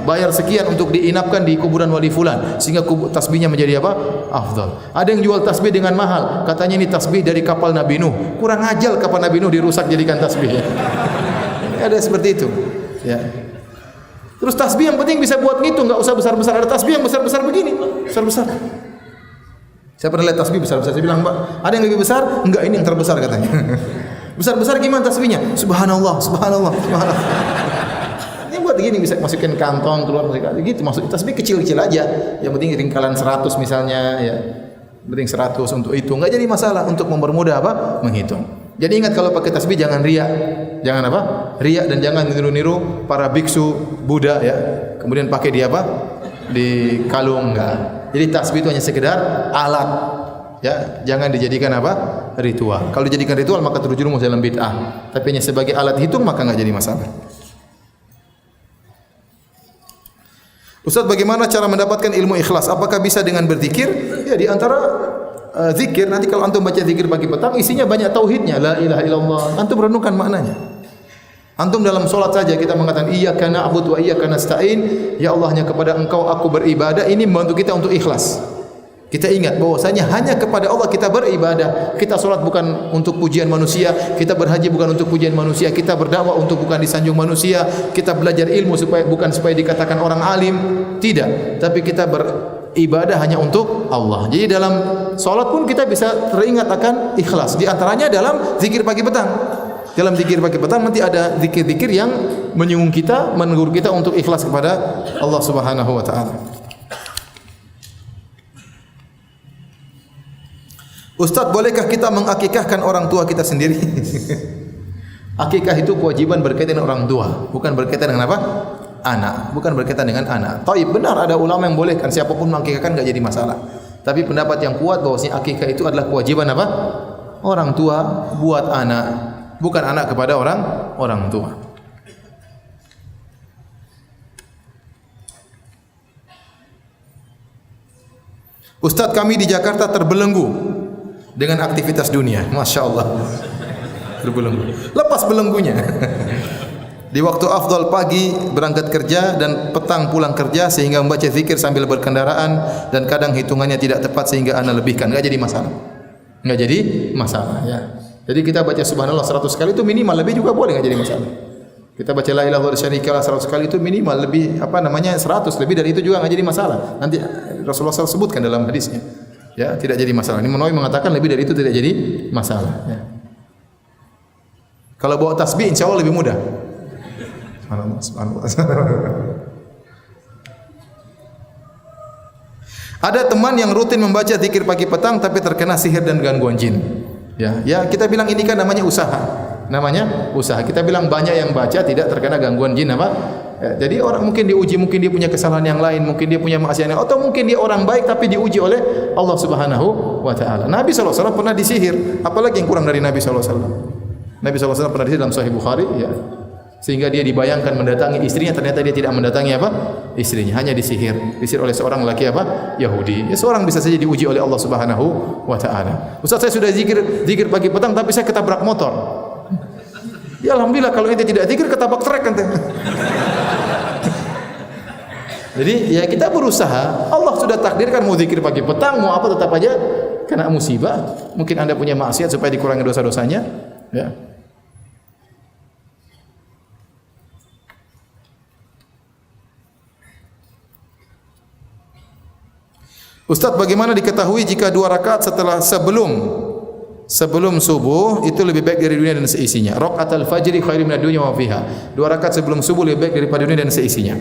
S1: bayar sekian untuk diinapkan di kuburan wali fulan, sehingga tasbihnya menjadi apa? Afdal. Ada yang jual tasbih dengan mahal, katanya ini tasbih dari kapal Nabi Nuh. Kurang ajar kapal Nabi Nuh dirusak jadikan tasbih, ya. Ada seperti itu, ya. Terus tasbih yang penting bisa buat ngitung, enggak usah besar-besar. Ada tasbih yang besar-besar begini, besar-besar. Saya pernah lihat tasbih besar-besar, saya bilang, Mbak, ada yang lebih besar? Enggak, ini yang terbesar katanya. Besar-besar gimana tasbihnya? Subhanallah, subhanallah, subhanallah. Ini buat gini, bisa masukin kantong, keluar gitu. Maksud tasbih kecil-kecil aja. Yang penting ringkalan 100 misalnya, ya. Penting 100 untuk itu. Enggak jadi masalah untuk mempermudah apa? Menghitung. Jadi ingat kalau pakai tasbih jangan riya. Jangan apa? Riya, dan jangan niru-niru para biksu Buddha, ya. Kemudian pakai di apa? Di kalung, enggak. Jadi tasbih itu hanya sekedar alat, ya. Jangan dijadikan apa? Ritual. Kalau dijadikan ritual maka terjerumus dalam bid'ah. Tapi hanya sebagai alat hitung maka enggak jadi masalah. Ustaz, bagaimana cara mendapatkan ilmu ikhlas? Apakah bisa dengan berzikir? Ya, di antara zikir, nanti kalau antum baca zikir pagi petang, isinya banyak tauhidnya, la ilaha illallah. Antum renungkan maknanya. Antum dalam solat saja kita mengatakan iyyaka na'budu wa iyyaka nasta'in, ya Allah, hanya kepada Engkau aku beribadah. Ini membantu kita untuk ikhlas. Kita ingat bahwasanya hanya kepada Allah kita beribadah. Kita solat bukan untuk pujian manusia, kita berhaji bukan untuk pujian manusia, kita berdakwah untuk bukan disanjung manusia, kita belajar ilmu bukan supaya dikatakan orang alim, tidak. Tapi kita beribadah hanya untuk Allah. Jadi dalam solat pun kita bisa teringat akan ikhlas. Di antaranya dalam zikir pagi petang. Dalam zikir pagi petang nanti ada zikir-zikir yang menyinggung kita, menegur kita untuk ikhlas kepada Allah Subhanahu wa taala. Ustaz, bolehkah kita mengakikahkan orang tua kita sendiri? Akikah itu kewajiban berkaitan dengan orang tua, bukan berkaitan dengan apa? Anak, bukan berkaitan dengan anak. Taib, benar ada ulama yang bolehkan siapapun mengakikahkan enggak jadi masalah. Tapi pendapat yang kuat bahwasanya akikah itu adalah kewajiban apa? Orang tua buat anak, bukan anak kepada orang tua. Ustaz, kami di Jakarta terbelenggu dengan aktivitas dunia. Masya Allah, terbelenggu. Lepas belenggunya. Di waktu afdal pagi berangkat kerja dan petang pulang kerja sehingga membaca zikir sambil berkendaraan dan kadang hitungannya tidak tepat sehingga ana lebihkan. Enggak jadi masalah. Enggak jadi masalah ya. Jadi kita baca subhanallah 100 kali itu minimal, lebih juga boleh, enggak jadi masalah. Kita baca la ilaha illallah syarikalah 100 kali itu minimal, lebih 100, lebih dari itu juga enggak jadi masalah. Nanti Rasulullah SAW sebutkan dalam hadisnya. Ya, tidak jadi masalah. Ini Nawawi mengatakan lebih dari itu tidak jadi masalah ya. Kalau bawa tasbih insyaallah lebih mudah. Subhanallah. Ada teman yang rutin membaca zikir pagi petang tapi terkena sihir dan gangguan jin. Ya, kita bilang ini kan namanya usaha. Namanya usaha. Kita bilang banyak yang baca tidak terkena gangguan jin apa? Ya, jadi orang mungkin diuji, mungkin dia punya kesalahan yang lain, mungkin dia punya maksiat yang lain, atau mungkin dia orang baik tapi diuji oleh Allah Subhanahu wa taala. Nabi sallallahu alaihi wasallam pernah disihir, apalagi yang kurang dari Nabi sallallahu alaihi wasallam. Nabi sallallahu alaihi wasallam pernah disihir dalam Sahih Bukhari ya. Sehingga dia dibayangkan mendatangi istrinya, ternyata dia tidak mendatangi apa? Istrinya, hanya disihir oleh seorang lelaki apa? Yahudi. Ya, seorang bisa saja diuji oleh Allah Subhanahu wa taala. Ustaz, saya sudah zikir pagi petang tapi saya ketabrak motor. Ya alhamdulillah, kalau ente tidak zikir ketabrak truk ente. Jadi ya kita berusaha. Allah sudah takdirkan mau zikir pagi petang, mau apa tetap aja kena musibah. Mungkin anda punya maksiat supaya dikurangi dosa-dosanya. Ya. Ustaz, bagaimana diketahui jika 2 rakaat sebelum subuh itu lebih baik dari dunia dan seisinya? Rakaatul fajri khairum minad dunya wa fiha. 2 rakaat sebelum subuh lebih baik daripada dunia dan seisinya.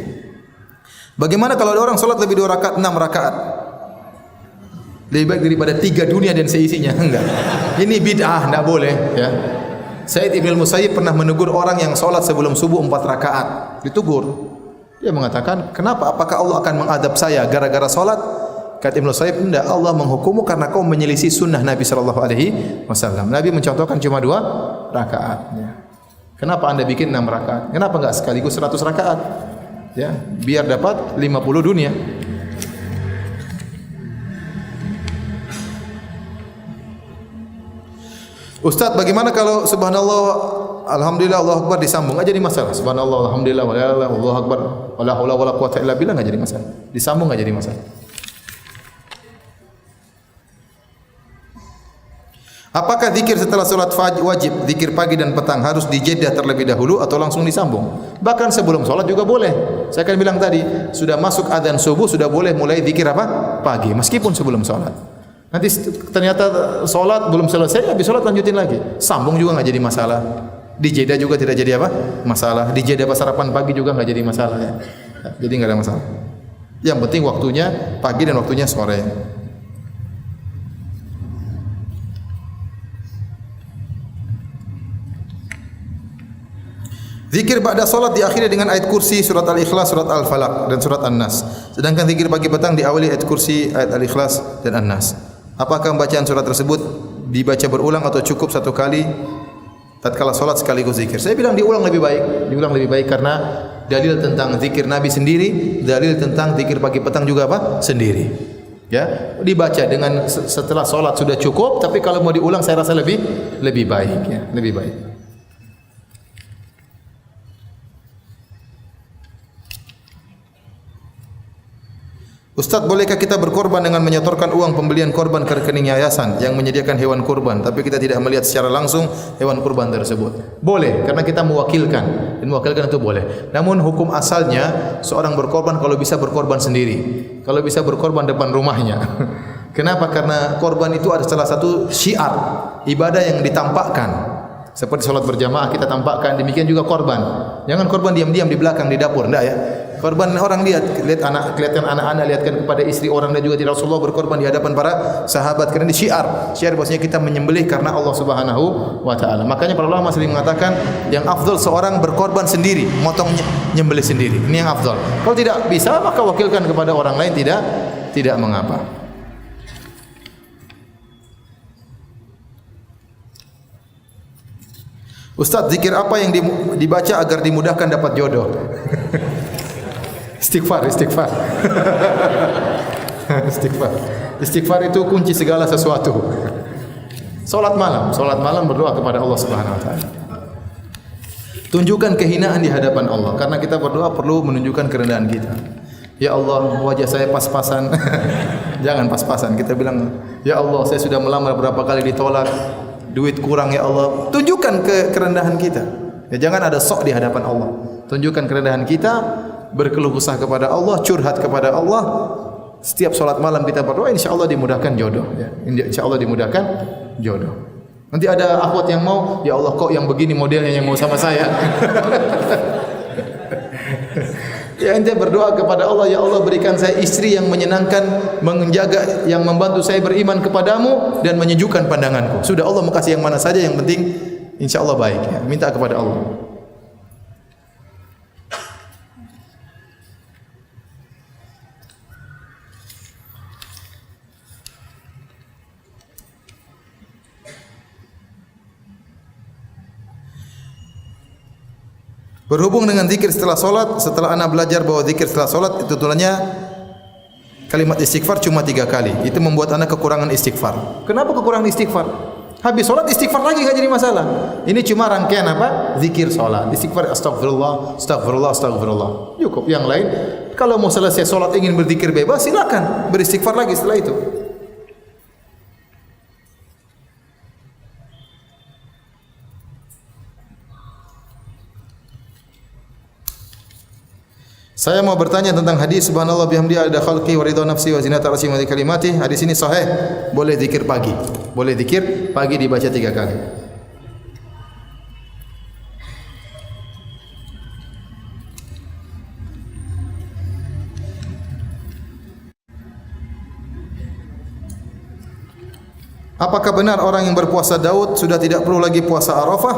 S1: Bagaimana kalau ada orang salat lebih 2 rakaat, 6 rakaat? Lebih baik daripada 3 dunia dan seisinya? Enggak. Ini bid'ah, enggak boleh ya. Said Ibn al-Musayyib pernah menegur orang yang salat sebelum subuh 4 rakaat. Ditegur. Dia mengatakan, "Kenapa? Apakah Allah akan mengadab saya gara-gara salat?" Kata Ibn al-Musayyib, "Tidak, Allah menghukummu karena kau menyelisih sunnah Nabi sallallahu alaihi wasallam." Nabi mencontohkan cuma 2 rakaat ya. Kenapa Anda bikin 6 rakaat? Kenapa enggak sekaligus 100 rakaat? Ya, biar dapat 50 dunia. Ustaz, bagaimana kalau subhanallah alhamdulillah Allahu akbar disambung? Enggak jadi masalah. Subhanallah alhamdulillah wallahu akbar wala haula wala quwwata illa billah, enggak jadi masalah. Disambung enggak jadi masalah. Apakah zikir setelah salat wajib, zikir pagi dan petang harus dijeda terlebih dahulu atau langsung disambung? Bahkan sebelum salat juga boleh. Saya akan bilang tadi, sudah masuk adzan subuh sudah boleh mulai zikir apa? Pagi, meskipun sebelum salat. Nanti ternyata salat belum selesai, habis salat lanjutin lagi. Sambung juga enggak jadi masalah. Dijeda juga tidak jadi apa? Masalah. Dijeda pas sarapan pagi juga enggak jadi masalah ya. Jadi enggak ada masalah. Yang penting waktunya pagi dan waktunya sore. Zikir ba'da salat diakhiri dengan ayat kursi, surat Al-Ikhlas, surat Al-Falaq dan surat An-Nas. Sedangkan zikir pagi petang diawali ayat kursi, ayat Al-Ikhlas dan An-Nas. Apakah bacaan surat tersebut dibaca berulang atau cukup 1 kali tatkala salat sekaligus zikir? Saya bilang diulang lebih baik karena dalil tentang zikir Nabi sendiri, dalil tentang zikir pagi petang juga apa? Sendiri. Ya, dibaca dengan setelah salat sudah cukup, tapi kalau mau diulang saya rasa lebih baik ya, lebih baik. Ustaz, bolehkah kita berkorban dengan menyetorkan uang pembelian korban ke rekening yayasan yang menyediakan hewan kurban, tapi kita tidak melihat secara langsung hewan kurban tersebut? Boleh, karena kita mewakilkan. Dan mewakilkan itu boleh. Namun hukum asalnya seorang berkorban kalau bisa berkorban sendiri. Kalau bisa berkorban depan rumahnya. Kenapa? Karena korban itu ada salah satu syiar ibadah yang ditampakkan. Seperti salat berjamaah kita tampakkan, demikian juga korban. Jangan korban diam-diam di belakang di dapur, enggak ya. Korban orang kelihatan anak-anak lihatkan kepada istri orang, dan juga Rasulullah berkorban di hadapan para sahabat karena ini syiar bahwasanya kita menyembelih karena Allah Subhanahu wa taala. Makanya para ulama sering mengatakan yang afdal seorang berkorban sendiri, motongnya nyembelih sendiri. Ini yang afdal. Kalau tidak bisa maka wakilkan kepada orang lain, tidak mengapa. Ustaz, zikir apa yang dibaca agar dimudahkan dapat jodoh? Istighfar. Istighfar itu kunci segala sesuatu. Salat malam berdoa kepada Allah Subhanahu wa taala. Tunjukkan kehinaan di hadapan Allah, karena kita berdoa perlu menunjukkan kerendahan kita. Ya Allah, wajah saya pas-pasan. Jangan pas-pasan. Kita bilang, ya Allah, saya sudah melamar berapa kali ditolak. Duit kurang ya Allah. Tunjukkan kerendahan kita. Ya, jangan ada sok di hadapan Allah. Tunjukkan kerendahan kita, berkeluh kesah kepada Allah, curhat kepada Allah. Setiap salat malam kita berdoa, insyaallah dimudahkan jodoh ya. Insyaallah dimudahkan jodoh. Nanti ada akhwat yang mau, ya Allah kok yang begini modelnya yang mau sama saya. Ya, ente berdoa kepada Allah, ya Allah berikan saya istri yang menyenangkan, menjaga, yang membantu saya beriman kepadamu dan menyejukkan pandanganku. Sudah, Allah mau kasih yang mana saja, yang penting insyaallah baik ya. Minta kepada Allah. Berhubung dengan zikir setelah solat, setelah ana belajar bahwa zikir setelah solat itu tulannya kalimat istighfar cuma 3 kali. Itu membuat ana kekurangan istighfar. Kenapa kekurangan istighfar? Habis solat istighfar lagi enggak jadi masalah. Ini cuma rangkaian apa? Zikir solat. Istighfar astagfirullah, astagfirullah, astagfirullah. Cukup. Yang lain, kalau mau selesai solat ingin berzikir bebas, silakan beristighfar lagi setelah itu. Saya mau bertanya tentang hadis subhanallah bihamdi ada khalqi wa ridha nafsi wa zinata arsi wa kalimati. Hadis ini sahih, boleh zikir pagi. Boleh zikir pagi dibaca 3 kali. Apakah benar orang yang berpuasa Daud sudah tidak perlu lagi puasa Arafah?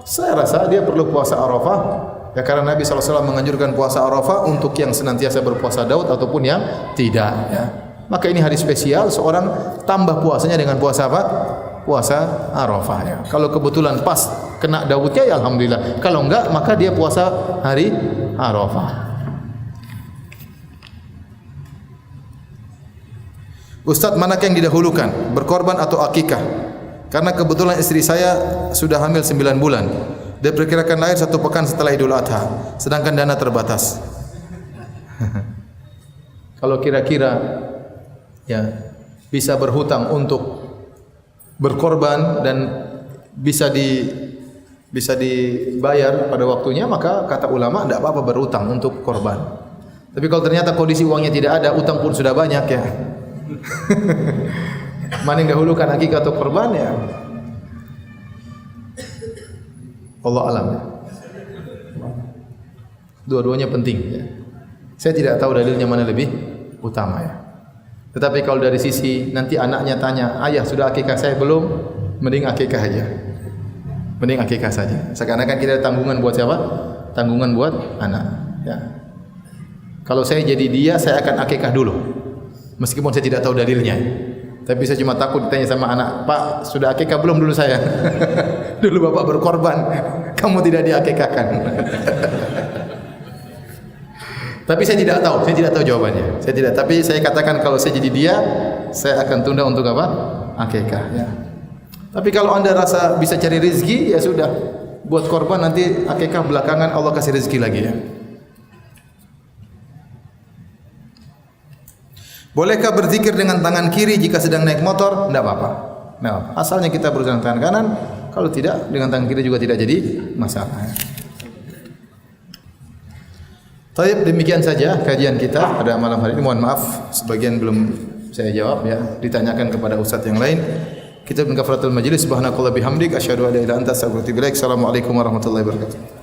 S1: Saya rasa dia perlu puasa Arafah. Ya, karena Nabi SAW menganjurkan puasa Arafah untuk yang senantiasa berpuasa Daud ataupun yang tidak ya. Maka ini hari spesial, seorang tambah puasanya dengan puasa apa? Puasa Arafah ya. Kalau kebetulan pas kena Daudnya ya alhamdulillah. Kalau enggak maka dia puasa hari Arafah. Ustaz, manakah yang didahulukan? Berkorban atau akikah? Karena kebetulan istri saya sudah hamil 9 bulan. Diperkirakan lahir 1 pekan setelah Idul Adha, sedangkan dana terbatas. Kalau kira-kira ya bisa berhutang untuk berkorban dan bisa dibayar pada waktunya, maka kata ulama tidak apa-apa berhutang untuk korban. Tapi kalau ternyata kondisi uangnya tidak ada, utang pun sudah banyak ya. Mana yang dahulukan, akikah atau korban ya? Allah alam ya. Dua-duanya penting ya. Saya tidak tahu dalilnya mana lebih utama ya. Tetapi kalau dari sisi nanti anaknya tanya, ayah sudah akikah, saya belum, mending akikah aja. Mending akikah saja. Seakan-akan kita ada tanggungan buat siapa? Tanggungan buat anak ya. Kalau saya jadi dia, saya akan akikah dulu. Meskipun saya tidak tahu dalilnya. Tapi saya cuma takut ditanya sama anak, Pak sudah akikah belum dulu saya? Dulu bapak berkorban, kamu tidak diakikahkan. Tapi saya tidak tahu jawabannya. Tapi saya katakan kalau saya jadi dia, saya akan tunda untuk apa? Akikah. Ya. Tapi kalau anda rasa bisa cari rezeki, ya sudah, buat korban nanti akikah belakangan Allah kasih rezeki lagi ya. Bolehkah berzikir dengan tangan kiri jika sedang naik motor? Tidak apa-apa. Nah, asalnya kita berusaha dengan tangan kanan. Kalau tidak, dengan tangan kiri juga tidak jadi masalah. Baik, demikian saja kajian kita pada malam hari ini. Mohon maaf, sebagian belum saya jawab ya. Ditanyakan kepada ustaz yang lain. Kita bin kafaratul majlis. Subhanakallah bihamdik. Asyhadu an la ilaha illa anta astaghfiruka wa atubu ilaik. Assalamualaikum warahmatullahi wabarakatuh.